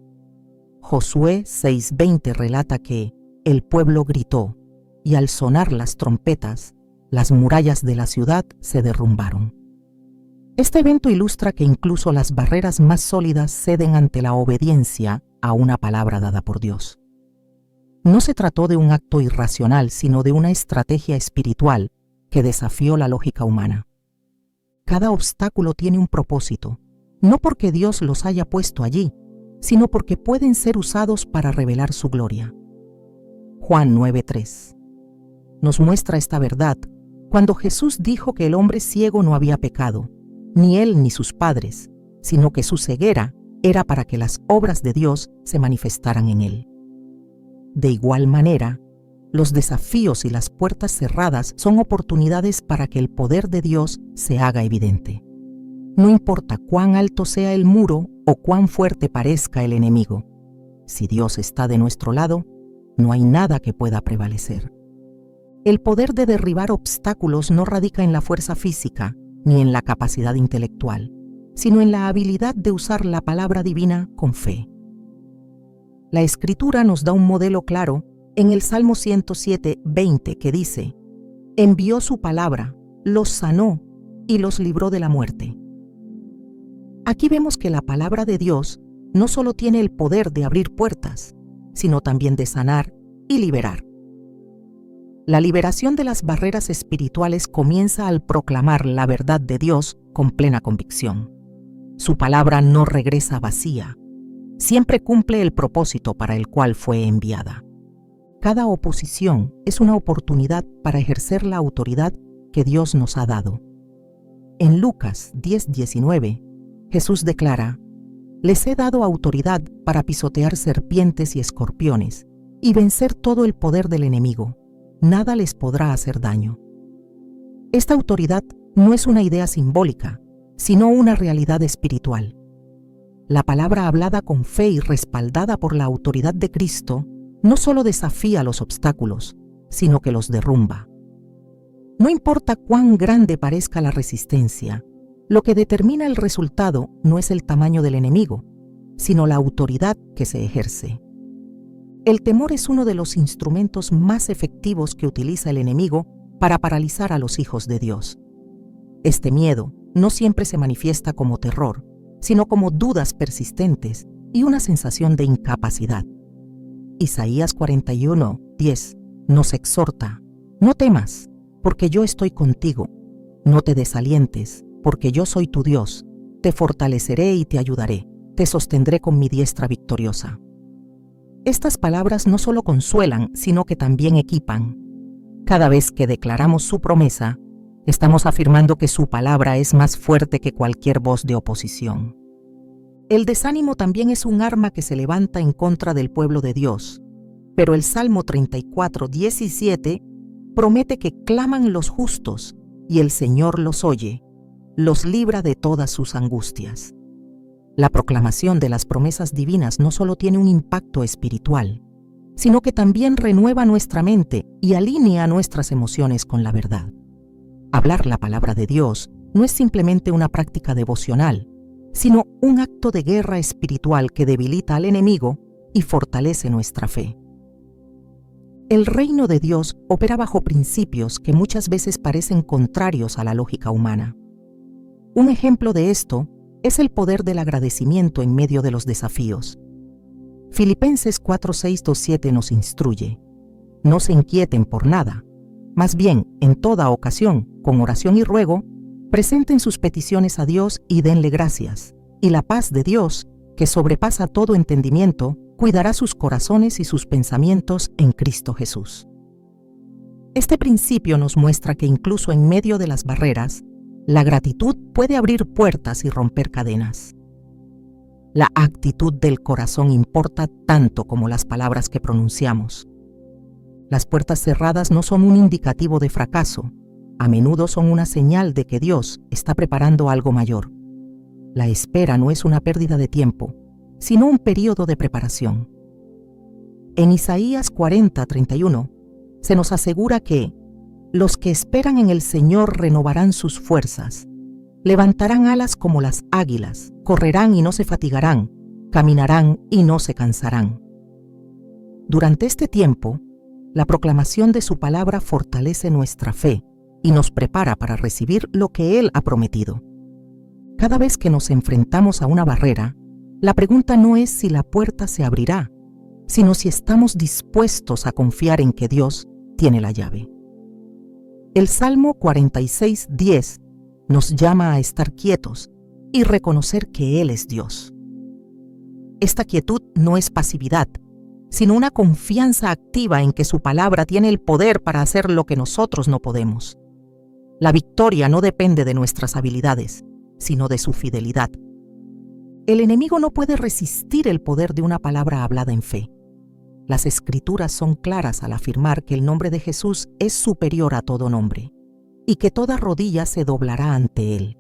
Josué 6:20 relata que el pueblo gritó, y al sonar las trompetas, las murallas de la ciudad se derrumbaron. Este evento ilustra que incluso las barreras más sólidas ceden ante la obediencia a una palabra dada por Dios. No se trató de un acto irracional, sino de una estrategia espiritual que desafió la lógica humana. Cada obstáculo tiene un propósito, no porque Dios los haya puesto allí, sino porque pueden ser usados para revelar su gloria. Juan 9:3 nos muestra esta verdad cuando Jesús dijo que el hombre ciego no había pecado, ni él ni sus padres, sino que su ceguera era para que las obras de Dios se manifestaran en él. De igual manera, los desafíos y las puertas cerradas son oportunidades para que el poder de Dios se haga evidente. No importa cuán alto sea el muro o cuán fuerte parezca el enemigo, si Dios está de nuestro lado, no hay nada que pueda prevalecer. El poder de derribar obstáculos no radica en la fuerza física ni en la capacidad intelectual, sino en la habilidad de usar la palabra divina con fe. La Escritura nos da un modelo claro en el Salmo 107, 20, que dice: envió su palabra, los sanó y los libró de la muerte. Aquí vemos que la palabra de Dios no solo tiene el poder de abrir puertas, sino también de sanar y liberar. La liberación de las barreras espirituales comienza al proclamar la verdad de Dios con plena convicción. Su palabra no regresa vacía, siempre cumple el propósito para el cual fue enviada. Cada oposición es una oportunidad para ejercer la autoridad que Dios nos ha dado. En Lucas 10:19, Jesús declara: les he dado autoridad para pisotear serpientes y escorpiones y vencer todo el poder del enemigo. Nada les podrá hacer daño. Esta autoridad no es una idea simbólica, sino una realidad espiritual. La palabra hablada con fe y respaldada por la autoridad de Cristo no solo desafía los obstáculos, sino que los derrumba. No importa cuán grande parezca la resistencia, lo que determina el resultado no es el tamaño del enemigo, sino la autoridad que se ejerce. El temor es uno de los instrumentos más efectivos que utiliza el enemigo para paralizar a los hijos de Dios. Este miedo no siempre se manifiesta como terror, sino como dudas persistentes y una sensación de incapacidad. Isaías 41:10 nos exhorta: no temas, porque yo estoy contigo. No te desalientes, porque yo soy tu Dios. Te fortaleceré y te ayudaré. Te sostendré con mi diestra victoriosa. Estas palabras no solo consuelan, sino que también equipan. Cada vez que declaramos su promesa, estamos afirmando que su palabra es más fuerte que cualquier voz de oposición. El desánimo también es un arma que se levanta en contra del pueblo de Dios, pero el Salmo 34:17 promete que claman los justos y el Señor los oye, los libra de todas sus angustias. La proclamación de las promesas divinas no solo tiene un impacto espiritual, sino que también renueva nuestra mente y alinea nuestras emociones con la verdad. Hablar la palabra de Dios no es simplemente una práctica devocional, sino un acto de guerra espiritual que debilita al enemigo y fortalece nuestra fe. El reino de Dios opera bajo principios que muchas veces parecen contrarios a la lógica humana. Un ejemplo de esto es el poder del agradecimiento en medio de los desafíos. Filipenses 4:6-7 nos instruye: no se inquieten por nada, más bien, en toda ocasión, con oración y ruego, presenten sus peticiones a Dios y denle gracias, y la paz de Dios, que sobrepasa todo entendimiento, cuidará sus corazones y sus pensamientos en Cristo Jesús. Este principio nos muestra que incluso en medio de las barreras, la gratitud puede abrir puertas y romper cadenas. La actitud del corazón importa tanto como las palabras que pronunciamos. Las puertas cerradas no son un indicativo de fracaso, a menudo son una señal de que Dios está preparando algo mayor. La espera no es una pérdida de tiempo, sino un período de preparación. En Isaías 40:31 se nos asegura que los que esperan en el Señor renovarán sus fuerzas, levantarán alas como las águilas, correrán y no se fatigarán, caminarán y no se cansarán. Durante este tiempo, la proclamación de su palabra fortalece nuestra fe y nos prepara para recibir lo que Él ha prometido. Cada vez que nos enfrentamos a una barrera, la pregunta no es si la puerta se abrirá, sino si estamos dispuestos a confiar en que Dios tiene la llave. El Salmo 46:10 nos llama a estar quietos y reconocer que Él es Dios. Esta quietud no es pasividad, sino una confianza activa en que su palabra tiene el poder para hacer lo que nosotros no podemos. La victoria no depende de nuestras habilidades, sino de su fidelidad. El enemigo no puede resistir el poder de una palabra hablada en fe. Las Escrituras son claras al afirmar que el nombre de Jesús es superior a todo nombre y que toda rodilla se doblará ante Él.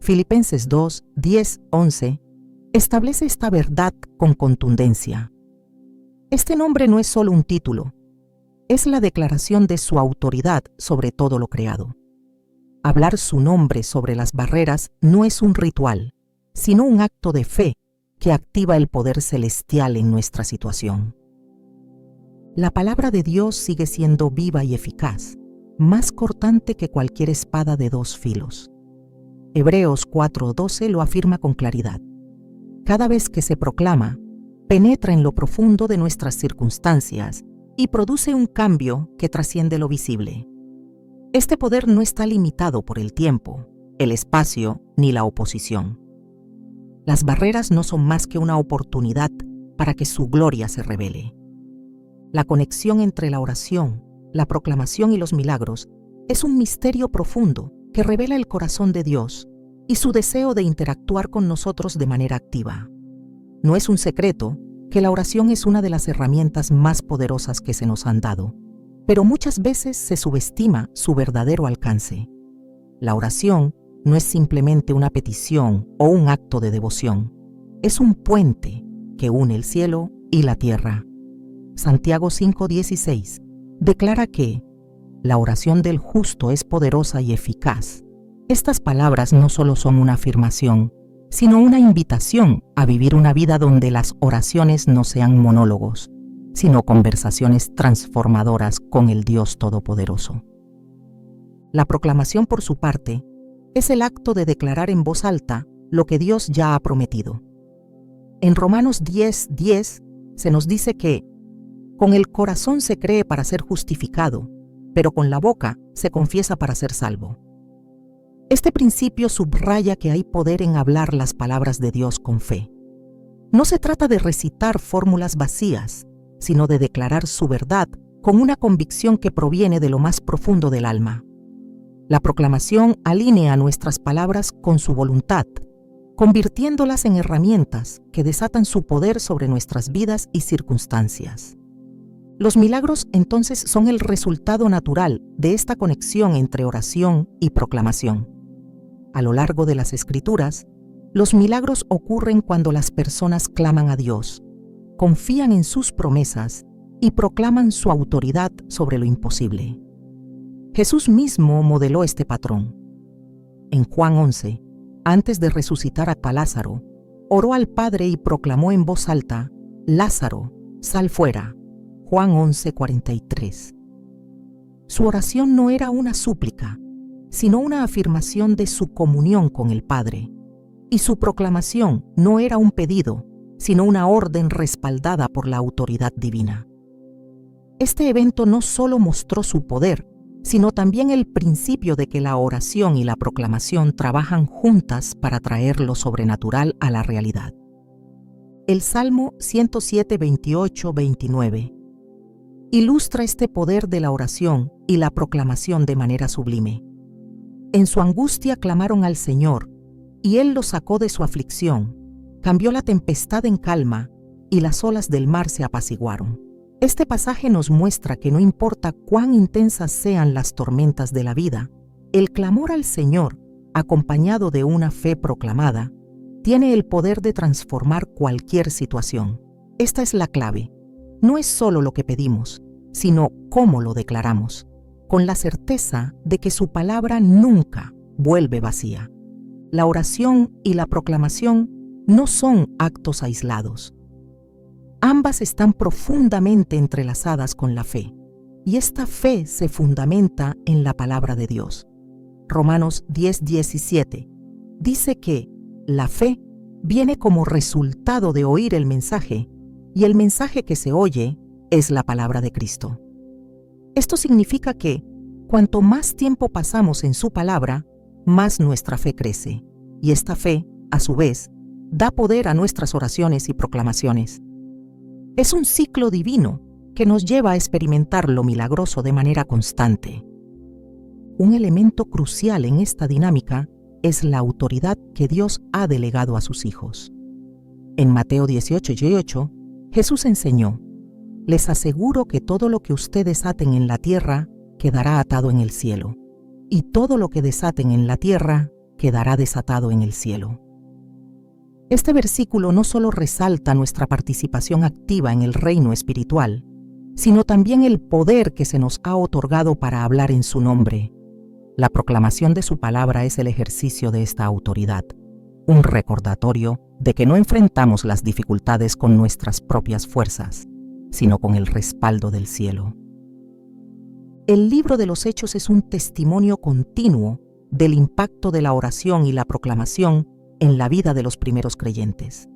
Filipenses 2, 10, 11, establece esta verdad con contundencia. Este nombre no es solo un título, es la declaración de su autoridad sobre todo lo creado. Hablar su nombre sobre las barreras no es un ritual, sino un acto de fe que activa el poder celestial en nuestra situación. La palabra de Dios sigue siendo viva y eficaz, más cortante que cualquier espada de dos filos. Hebreos 4:12 lo afirma con claridad. Cada vez que se proclama, penetra en lo profundo de nuestras circunstancias y produce un cambio que trasciende lo visible. Este poder no está limitado por el tiempo, el espacio ni la oposición. Las barreras no son más que una oportunidad para que su gloria se revele. La conexión entre la oración, la proclamación y los milagros es un misterio profundo que revela el corazón de Dios y su deseo de interactuar con nosotros de manera activa. No es un secreto que la oración es una de las herramientas más poderosas que se nos han dado, pero muchas veces se subestima su verdadero alcance. La oración no es simplemente una petición o un acto de devoción, es un puente que une el cielo y la tierra. Santiago 5:16 declara que la oración del justo es poderosa y eficaz. Estas palabras no solo son una afirmación, sino una invitación a vivir una vida donde las oraciones no sean monólogos, sino conversaciones transformadoras con el Dios Todopoderoso. La proclamación, por su parte, es el acto de declarar en voz alta lo que Dios ya ha prometido. En Romanos 10:10 se nos dice que con el corazón se cree para ser justificado, pero con la boca se confiesa para ser salvo. Este principio subraya que hay poder en hablar las palabras de Dios con fe. No se trata de recitar fórmulas vacías, sino de declarar su verdad con una convicción que proviene de lo más profundo del alma. La proclamación alinea nuestras palabras con su voluntad, convirtiéndolas en herramientas que desatan su poder sobre nuestras vidas y circunstancias. Los milagros entonces son el resultado natural de esta conexión entre oración y proclamación. A lo largo de las Escrituras, los milagros ocurren cuando las personas claman a Dios, confían en sus promesas y proclaman su autoridad sobre lo imposible. Jesús mismo modeló este patrón. En Juan 11, antes de resucitar a Lázaro, oró al Padre y proclamó en voz alta: «Lázaro, sal fuera». Juan 11:43. Su oración no era una súplica, sino una afirmación de su comunión con el Padre. Y su proclamación no era un pedido, sino una orden respaldada por la autoridad divina. Este evento no solo mostró su poder, sino también el principio de que la oración y la proclamación trabajan juntas para traer lo sobrenatural a la realidad. El Salmo 107, 28, 29 ilustra este poder de la oración y la proclamación de manera sublime. En su angustia clamaron al Señor, y Él los sacó de su aflicción, cambió la tempestad en calma, y las olas del mar se apaciguaron. Este pasaje nos muestra que no importa cuán intensas sean las tormentas de la vida, el clamor al Señor, acompañado de una fe proclamada, tiene el poder de transformar cualquier situación. Esta es la clave. No es solo lo que pedimos, sino cómo lo declaramos, con la certeza de que su palabra nunca vuelve vacía. La oración y la proclamación no son actos aislados. Ambas están profundamente entrelazadas con la fe, y esta fe se fundamenta en la palabra de Dios. Romanos 10:17 dice que la fe viene como resultado de oír el mensaje, y el mensaje que se oye es la palabra de Cristo. Esto significa que, cuanto más tiempo pasamos en su palabra, más nuestra fe crece, y esta fe, a su vez, da poder a nuestras oraciones y proclamaciones. Es un ciclo divino que nos lleva a experimentar lo milagroso de manera constante. Un elemento crucial en esta dinámica es la autoridad que Dios ha delegado a sus hijos. En Mateo 18:8, Jesús enseñó: «Les aseguro que todo lo que ustedes aten en la tierra quedará atado en el cielo, y todo lo que desaten en la tierra quedará desatado en el cielo. Este versículo no solo resalta nuestra participación activa en el reino espiritual, sino también el poder que se nos ha otorgado para hablar en su nombre. La proclamación de su palabra es el ejercicio de esta autoridad, un recordatorio de que no enfrentamos las dificultades con nuestras propias fuerzas, sino con el respaldo del cielo. El libro de los Hechos es un testimonio continuo del impacto de la oración y la proclamación en la vida de los primeros creyentes.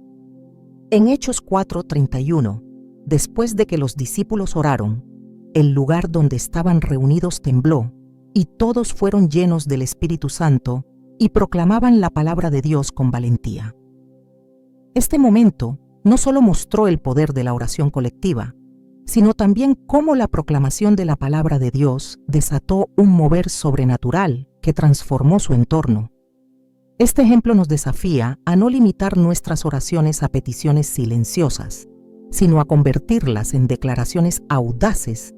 En Hechos 4:31, después de que los discípulos oraron, el lugar donde estaban reunidos tembló, y todos fueron llenos del Espíritu Santo y proclamaban la palabra de Dios con valentía. Este momento no solo mostró el poder de la oración colectiva, sino también cómo la proclamación de la palabra de Dios desató un mover sobrenatural que transformó su entorno. Este ejemplo nos desafía a no limitar nuestras oraciones a peticiones silenciosas, sino a convertirlas en declaraciones audaces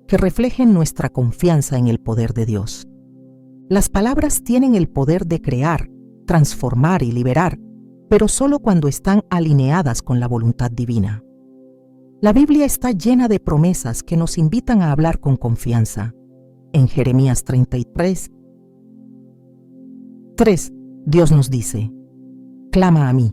que reflejen nuestra confianza en el poder de Dios. Las palabras tienen el poder de crear, transformar y liberar, pero solo cuando están alineadas con la voluntad divina. La Biblia está llena de promesas que nos invitan a hablar con confianza. En Jeremías 33:3, Dios nos dice: «Clama a mí,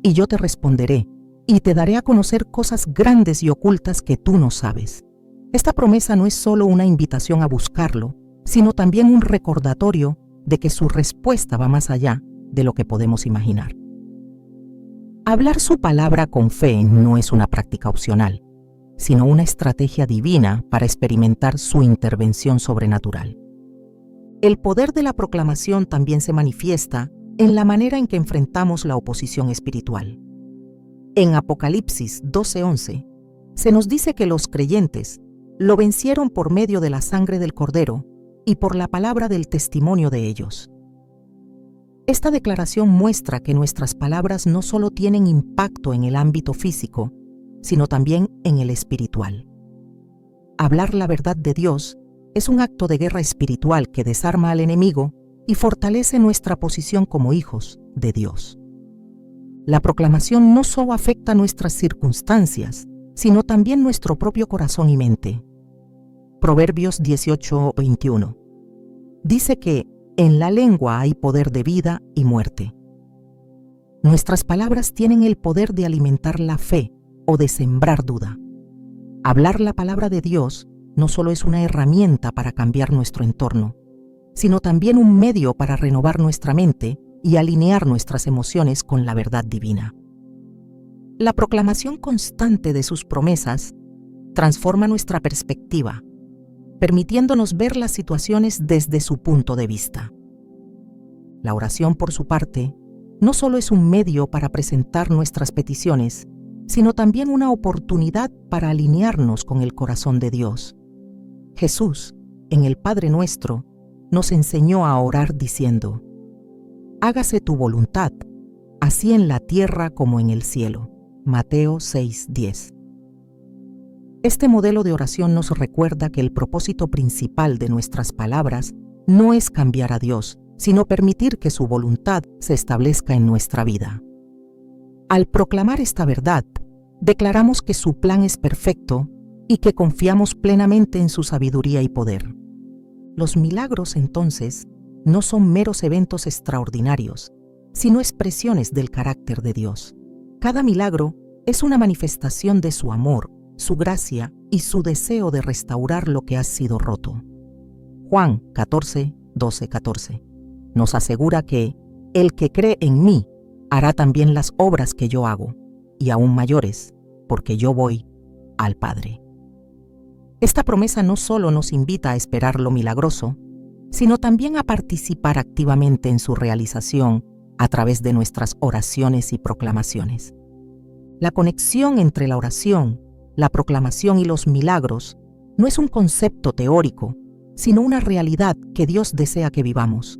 y yo te responderé, y te daré a conocer cosas grandes y ocultas que tú no sabes». Esta promesa no es solo una invitación a buscarlo, sino también un recordatorio de que su respuesta va más allá de lo que podemos imaginar. Hablar su palabra con fe no es una práctica opcional, sino una estrategia divina para experimentar su intervención sobrenatural. El poder de la proclamación también se manifiesta en la manera en que enfrentamos la oposición espiritual. En Apocalipsis 12:11 se nos dice que los creyentes lo vencieron por medio de la sangre del Cordero y por la palabra del testimonio de ellos. Esta declaración muestra que nuestras palabras no solo tienen impacto en el ámbito físico, sino también en el espiritual. Hablar la verdad de Dios es un acto de guerra espiritual que desarma al enemigo y fortalece nuestra posición como hijos de Dios. La proclamación no solo afecta nuestras circunstancias, sino también nuestro propio corazón y mente. Proverbios 18:21 dice que en la lengua hay poder de vida y muerte. Nuestras palabras tienen el poder de alimentar la fe o de sembrar duda. Hablar la palabra de Dios no solo es una herramienta para cambiar nuestro entorno, sino también un medio para renovar nuestra mente y alinear nuestras emociones con la verdad divina. La proclamación constante de sus promesas transforma nuestra perspectiva, permitiéndonos ver las situaciones desde su punto de vista. La oración, por su parte, no solo es un medio para presentar nuestras peticiones, sino también una oportunidad para alinearnos con el corazón de Dios. Jesús, en el Padre Nuestro, nos enseñó a orar diciendo: «Hágase tu voluntad, así en la tierra como en el cielo». Mateo 6:10. Este modelo de oración nos recuerda que el propósito principal de nuestras palabras no es cambiar a Dios, sino permitir que su voluntad se establezca en nuestra vida. Al proclamar esta verdad, declaramos que su plan es perfecto y que confiamos plenamente en su sabiduría y poder. Los milagros, entonces, no son meros eventos extraordinarios, sino expresiones del carácter de Dios. Cada milagro es una manifestación de su amor, su gracia y su deseo de restaurar lo que ha sido roto. Juan 14:12-14 nos asegura que el que cree en mí hará también las obras que yo hago, y aún mayores, porque yo voy al Padre. Esta promesa no solo nos invita a esperar lo milagroso, sino también a participar activamente en su realización a través de nuestras oraciones y proclamaciones. La conexión entre la oración, la proclamación y los milagros no es un concepto teórico, sino una realidad que Dios desea que vivamos.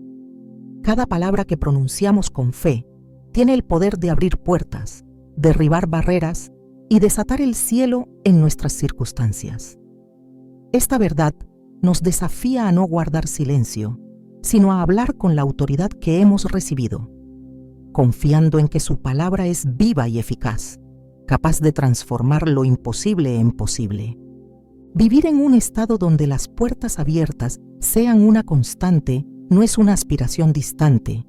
Cada palabra que pronunciamos con fe tiene el poder de abrir puertas, derribar barreras y desatar el cielo en nuestras circunstancias. Esta verdad nos desafía a no guardar silencio, sino a hablar con la autoridad que hemos recibido, confiando en que su palabra es viva y eficaz, capaz de transformar lo imposible en posible. Vivir en un estado donde las puertas abiertas sean una constante no es una aspiración distante,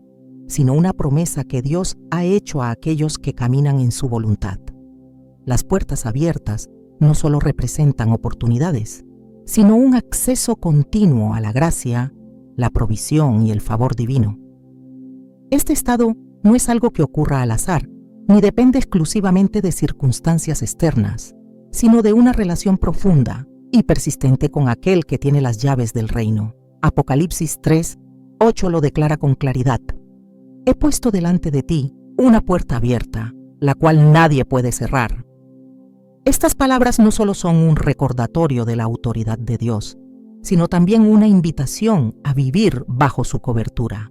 sino una promesa que Dios ha hecho a aquellos que caminan en su voluntad. Las puertas abiertas no solo representan oportunidades, sino un acceso continuo a la gracia, la provisión y el favor divino. Este estado no es algo que ocurra al azar, ni depende exclusivamente de circunstancias externas, sino de una relación profunda y persistente con aquel que tiene las llaves del reino. Apocalipsis 3:8 lo declara con claridad. He puesto delante de ti una puerta abierta, la cual nadie puede cerrar. Estas palabras no solo son un recordatorio de la autoridad de Dios, sino también una invitación a vivir bajo su cobertura.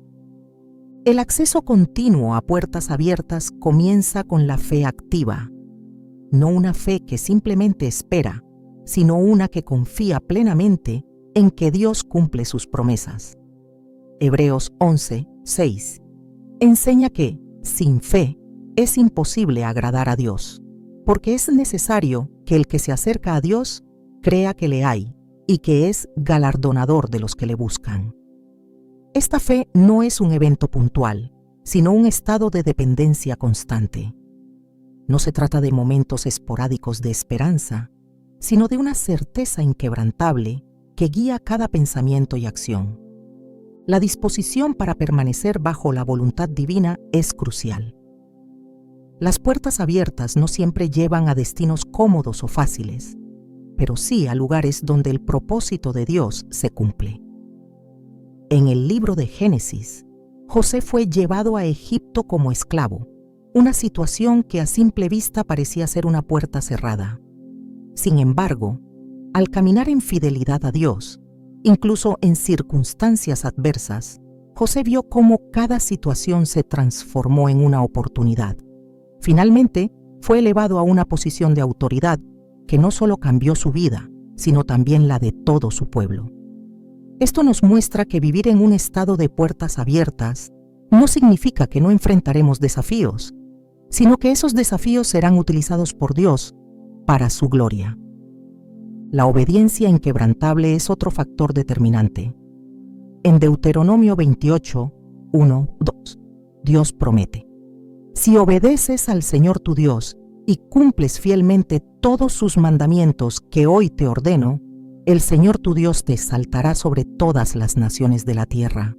El acceso continuo a puertas abiertas comienza con la fe activa, no una fe que simplemente espera, sino una que confía plenamente en que Dios cumple sus promesas. Hebreos 11:6 enseña que, sin fe, es imposible agradar a Dios, porque es necesario que el que se acerca a Dios crea que le hay y que es galardonador de los que le buscan. Esta fe no es un evento puntual, sino un estado de dependencia constante. No se trata de momentos esporádicos de esperanza, sino de una certeza inquebrantable que guía cada pensamiento y acción. La disposición para permanecer bajo la voluntad divina es crucial. Las puertas abiertas no siempre llevan a destinos cómodos o fáciles, pero sí a lugares donde el propósito de Dios se cumple. En el libro de Génesis, José fue llevado a Egipto como esclavo, una situación que a simple vista parecía ser una puerta cerrada. Sin embargo, al caminar en fidelidad a Dios, incluso en circunstancias adversas, José vio cómo cada situación se transformó en una oportunidad. Finalmente, fue elevado a una posición de autoridad que no solo cambió su vida, sino también la de todo su pueblo. Esto nos muestra que vivir en un estado de puertas abiertas no significa que no enfrentaremos desafíos, sino que esos desafíos serán utilizados por Dios para su gloria. La obediencia inquebrantable es otro factor determinante. En Deuteronomio 28:1-2, Dios promete: si obedeces al Señor tu Dios y cumples fielmente todos sus mandamientos que hoy te ordeno, el Señor tu Dios te exaltará sobre todas las naciones de la tierra.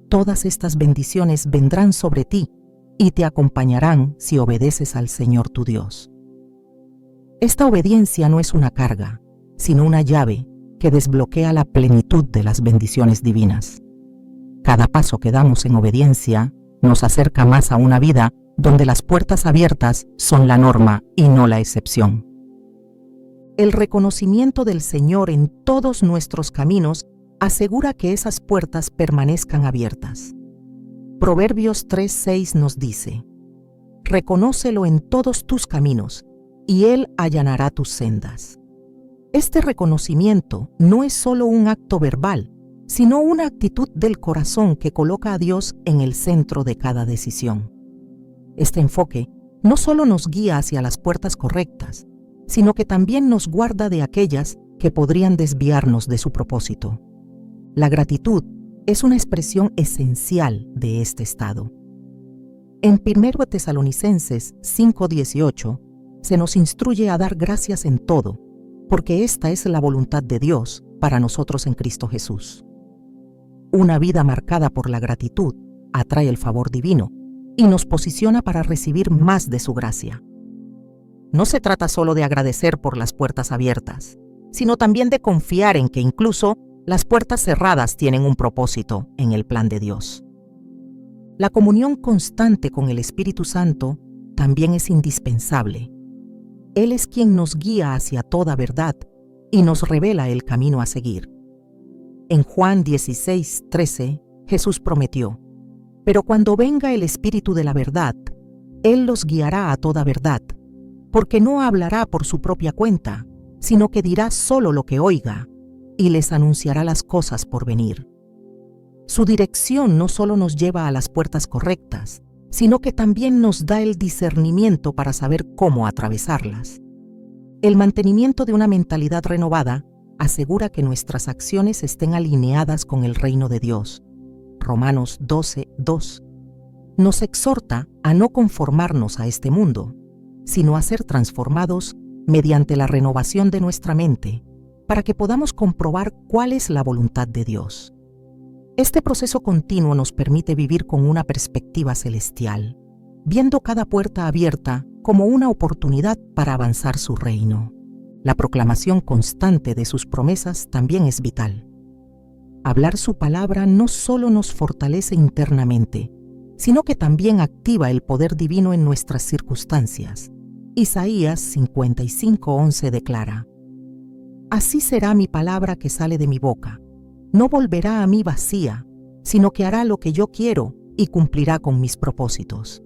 Todas estas bendiciones vendrán sobre ti y te acompañarán si obedeces al Señor tu Dios. Esta obediencia no es una carga, sino una llave que desbloquea la plenitud de las bendiciones divinas. Cada paso que damos en obediencia nos acerca más a una vida donde las puertas abiertas son la norma y no la excepción. El reconocimiento del Señor en todos nuestros caminos asegura que esas puertas permanezcan abiertas. Proverbios 3:6 nos dice: reconócelo en todos tus caminos, y Él allanará tus sendas. Este reconocimiento no es solo un acto verbal, sino una actitud del corazón que coloca a Dios en el centro de cada decisión. Este enfoque no solo nos guía hacia las puertas correctas, sino que también nos guarda de aquellas que podrían desviarnos de su propósito. La gratitud es una expresión esencial de este estado. En 1 Tesalonicenses 5:18 se nos instruye a dar gracias en todo, porque esta es la voluntad de Dios para nosotros en Cristo Jesús. Una vida marcada por la gratitud atrae el favor divino y nos posiciona para recibir más de su gracia. No se trata solo de agradecer por las puertas abiertas, sino también de confiar en que incluso las puertas cerradas tienen un propósito en el plan de Dios. La comunión constante con el Espíritu Santo también es indispensable. Él es quien nos guía hacia toda verdad y nos revela el camino a seguir. En Juan 16:13, Jesús prometió: pero cuando venga el Espíritu de la verdad, Él los guiará a toda verdad, porque no hablará por su propia cuenta, sino que dirá solo lo que oiga, y les anunciará las cosas por venir. Su dirección no solo nos lleva a las puertas correctas, sino que también nos da el discernimiento para saber cómo atravesarlas. El mantenimiento de una mentalidad renovada asegura que nuestras acciones estén alineadas con el reino de Dios. Romanos 12:2 nos exhorta a no conformarnos a este mundo, sino a ser transformados mediante la renovación de nuestra mente, para que podamos comprobar cuál es la voluntad de Dios. Este proceso continuo nos permite vivir con una perspectiva celestial, viendo cada puerta abierta como una oportunidad para avanzar su reino. La proclamación constante de sus promesas también es vital. Hablar su palabra no solo nos fortalece internamente, sino que también activa el poder divino en nuestras circunstancias. Isaías 55:11 declara: Así será mi palabra que sale de mi boca. No volverá a mí vacía, sino que hará lo que yo quiero y cumplirá con mis propósitos.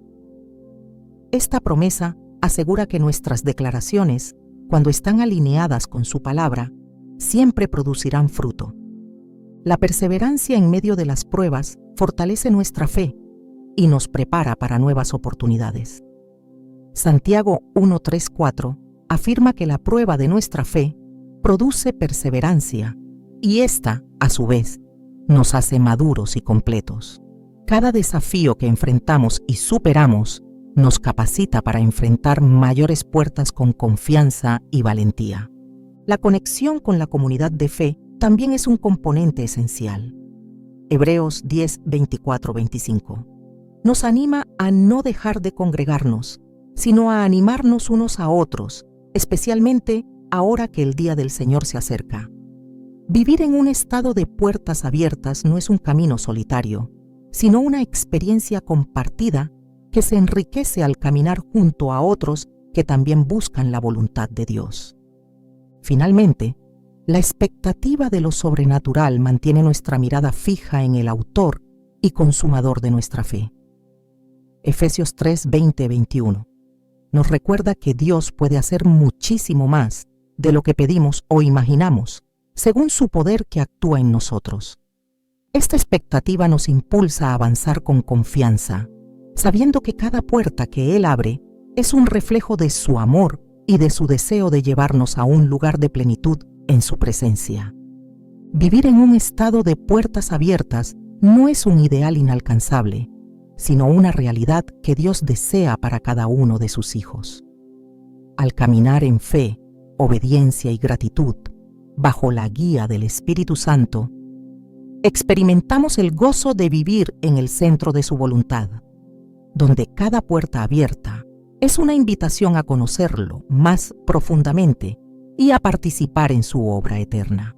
Esta promesa asegura que nuestras declaraciones, cuando están alineadas con su palabra, siempre producirán fruto. La perseverancia en medio de las pruebas fortalece nuestra fe y nos prepara para nuevas oportunidades. Santiago 1:3-4 afirma que la prueba de nuestra fe produce perseverancia y esta, a su vez, nos hace maduros y completos. Cada desafío que enfrentamos y superamos nos capacita para enfrentar mayores puertas con confianza y valentía. La conexión con la comunidad de fe también es un componente esencial. Hebreos 10:24-25 nos anima a no dejar de congregarnos, sino a animarnos unos a otros, especialmente ahora que el día del Señor se acerca. Vivir en un estado de puertas abiertas no es un camino solitario, sino una experiencia compartida que se enriquece al caminar junto a otros que también buscan la voluntad de Dios. Finalmente, la expectativa de lo sobrenatural mantiene nuestra mirada fija en el autor y consumador de nuestra fe. Efesios 3:20-21 nos recuerda que Dios puede hacer muchísimo más de lo que pedimos o imaginamos, según su poder que actúa en nosotros. Esta expectativa nos impulsa a avanzar con confianza, sabiendo que cada puerta que Él abre es un reflejo de su amor y de su deseo de llevarnos a un lugar de plenitud en su presencia. Vivir en un estado de puertas abiertas no es un ideal inalcanzable, sino una realidad que Dios desea para cada uno de sus hijos. Al caminar en fe, obediencia y gratitud, bajo la guía del Espíritu Santo, experimentamos el gozo de vivir en el centro de su voluntad, donde cada puerta abierta es una invitación a conocerlo más profundamente y a participar en su obra eterna.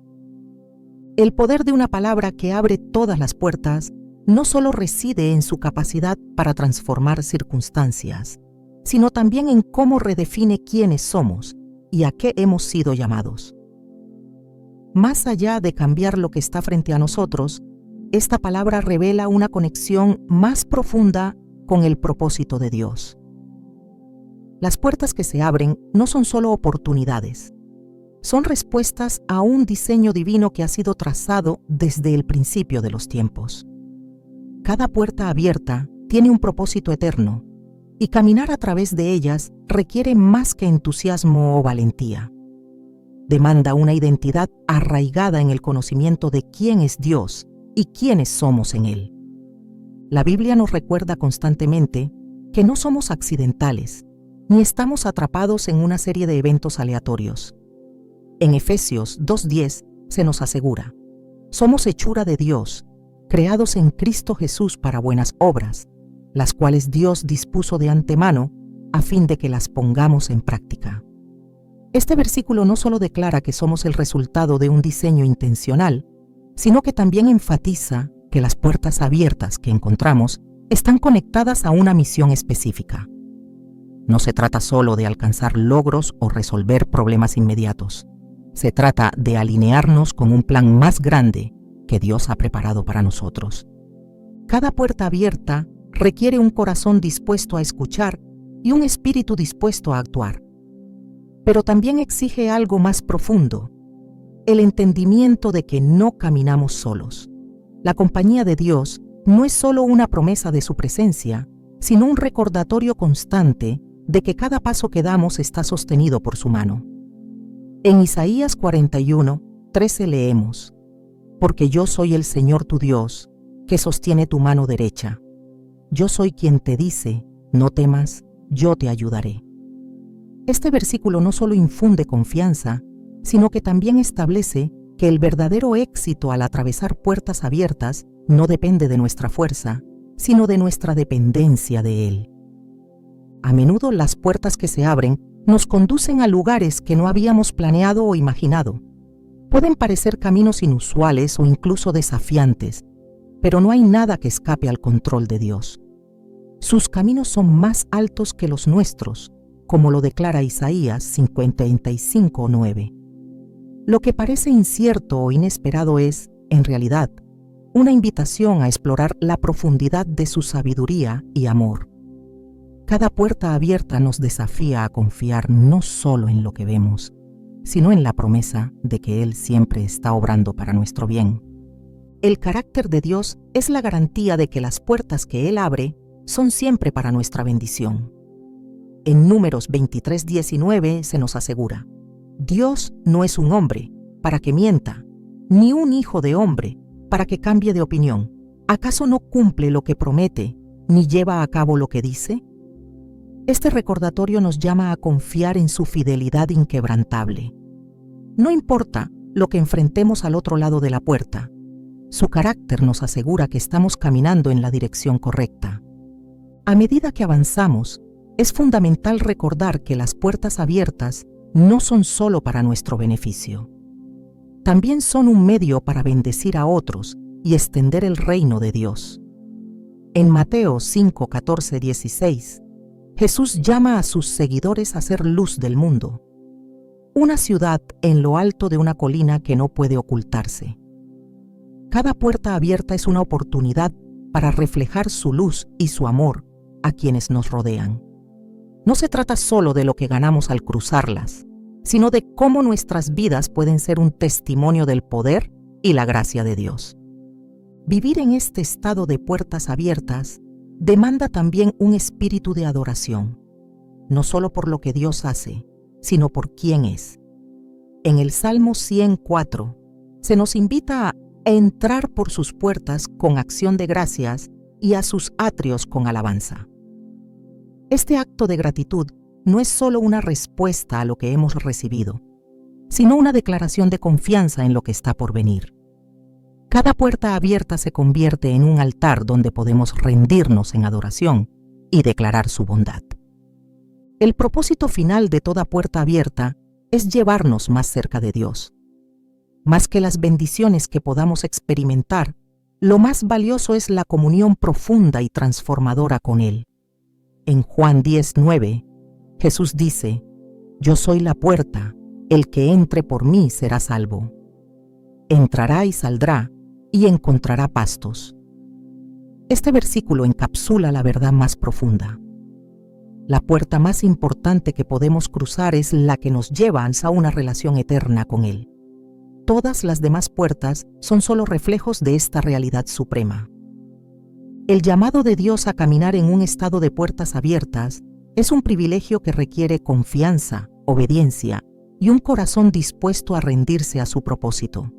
El poder de una palabra que abre todas las puertas no solo reside en su capacidad para transformar circunstancias, sino también en cómo redefine quiénes somos y a qué hemos sido llamados. Más allá de cambiar lo que está frente a nosotros, esta palabra revela una conexión más profunda con el propósito de Dios. Las puertas que se abren no son solo oportunidades, son respuestas a un diseño divino que ha sido trazado desde el principio de los tiempos. Cada puerta abierta tiene un propósito eterno, y caminar a través de ellas requiere más que entusiasmo o valentía. Demanda una identidad arraigada en el conocimiento de quién es Dios y quiénes somos en Él. La Biblia nos recuerda constantemente que no somos accidentales, ni estamos atrapados en una serie de eventos aleatorios. En Efesios 2:10 se nos asegura: somos hechura de Dios, creados en Cristo Jesús para buenas obras, las cuales Dios dispuso de antemano a fin de que las pongamos en práctica. Este versículo no solo declara que somos el resultado de un diseño intencional, sino que también enfatiza que las puertas abiertas que encontramos están conectadas a una misión específica. No se trata solo de alcanzar logros o resolver problemas inmediatos. Se trata de alinearnos con un plan más grande que Dios ha preparado para nosotros. Cada puerta abierta requiere un corazón dispuesto a escuchar y un espíritu dispuesto a actuar. Pero también exige algo más profundo: el entendimiento de que no caminamos solos. La compañía de Dios no es solo una promesa de su presencia, sino un recordatorio constante de que cada paso que damos está sostenido por su mano. En Isaías 41:13 leemos: Porque yo soy el Señor tu Dios, que sostiene tu mano derecha. Yo soy quien te dice, no temas, yo te ayudaré. Este versículo no solo infunde confianza, sino que también establece que el verdadero éxito al atravesar puertas abiertas no depende de nuestra fuerza, sino de nuestra dependencia de Él. A menudo las puertas que se abren nos conducen a lugares que no habíamos planeado o imaginado. Pueden parecer caminos inusuales o incluso desafiantes, pero no hay nada que escape al control de Dios. Sus caminos son más altos que los nuestros, como lo declara Isaías 55:9. Lo que parece incierto o inesperado es, en realidad, una invitación a explorar la profundidad de su sabiduría y amor. Cada puerta abierta nos desafía a confiar no solo en lo que vemos, sino en la promesa de que Él siempre está obrando para nuestro bien. El carácter de Dios es la garantía de que las puertas que Él abre son siempre para nuestra bendición. En Números 23:19 se nos asegura: Dios no es un hombre para que mienta, ni un hijo de hombre para que cambie de opinión. ¿Acaso no cumple lo que promete, ni lleva a cabo lo que dice? Este recordatorio nos llama a confiar en su fidelidad inquebrantable. No importa lo que enfrentemos al otro lado de la puerta, su carácter nos asegura que estamos caminando en la dirección correcta. A medida que avanzamos, es fundamental recordar que las puertas abiertas no son solo para nuestro beneficio. También son un medio para bendecir a otros y extender el reino de Dios. En Mateo 5:14-16, Jesús llama a sus seguidores a ser luz del mundo, una ciudad en lo alto de una colina que no puede ocultarse. Cada puerta abierta es una oportunidad para reflejar su luz y su amor a quienes nos rodean. No se trata solo de lo que ganamos al cruzarlas, sino de cómo nuestras vidas pueden ser un testimonio del poder y la gracia de Dios. Vivir en este estado de puertas abiertas demanda también un espíritu de adoración, no solo por lo que Dios hace, sino por quién es. En el Salmo 104 se nos invita a entrar por sus puertas con acción de gracias y a sus atrios con alabanza. Este acto de gratitud no es solo una respuesta a lo que hemos recibido, sino una declaración de confianza en lo que está por venir. Cada puerta abierta se convierte en un altar donde podemos rendirnos en adoración y declarar su bondad. El propósito final de toda puerta abierta es llevarnos más cerca de Dios. Más que las bendiciones que podamos experimentar, lo más valioso es la comunión profunda y transformadora con Él. En Juan 10:9, Jesús dice: Yo soy la puerta, el que entre por mí será salvo. Entrará y saldrá y encontrará pastos. Este versículo encapsula la verdad más profunda. La puerta más importante que podemos cruzar es la que nos lleva a una relación eterna con Él. Todas las demás puertas son solo reflejos de esta realidad suprema. El llamado de Dios a caminar en un estado de puertas abiertas es un privilegio que requiere confianza, obediencia y un corazón dispuesto a rendirse a su propósito.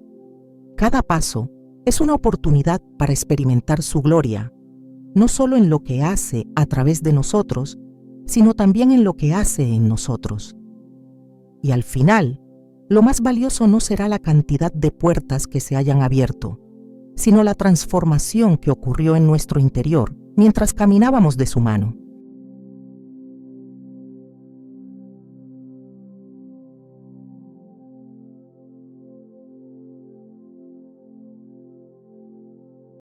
Cada paso es una oportunidad para experimentar su gloria, no solo en lo que hace a través de nosotros, sino también en lo que hace en nosotros. Y al final, lo más valioso no será la cantidad de puertas que se hayan abierto, sino la transformación que ocurrió en nuestro interior mientras caminábamos de su mano.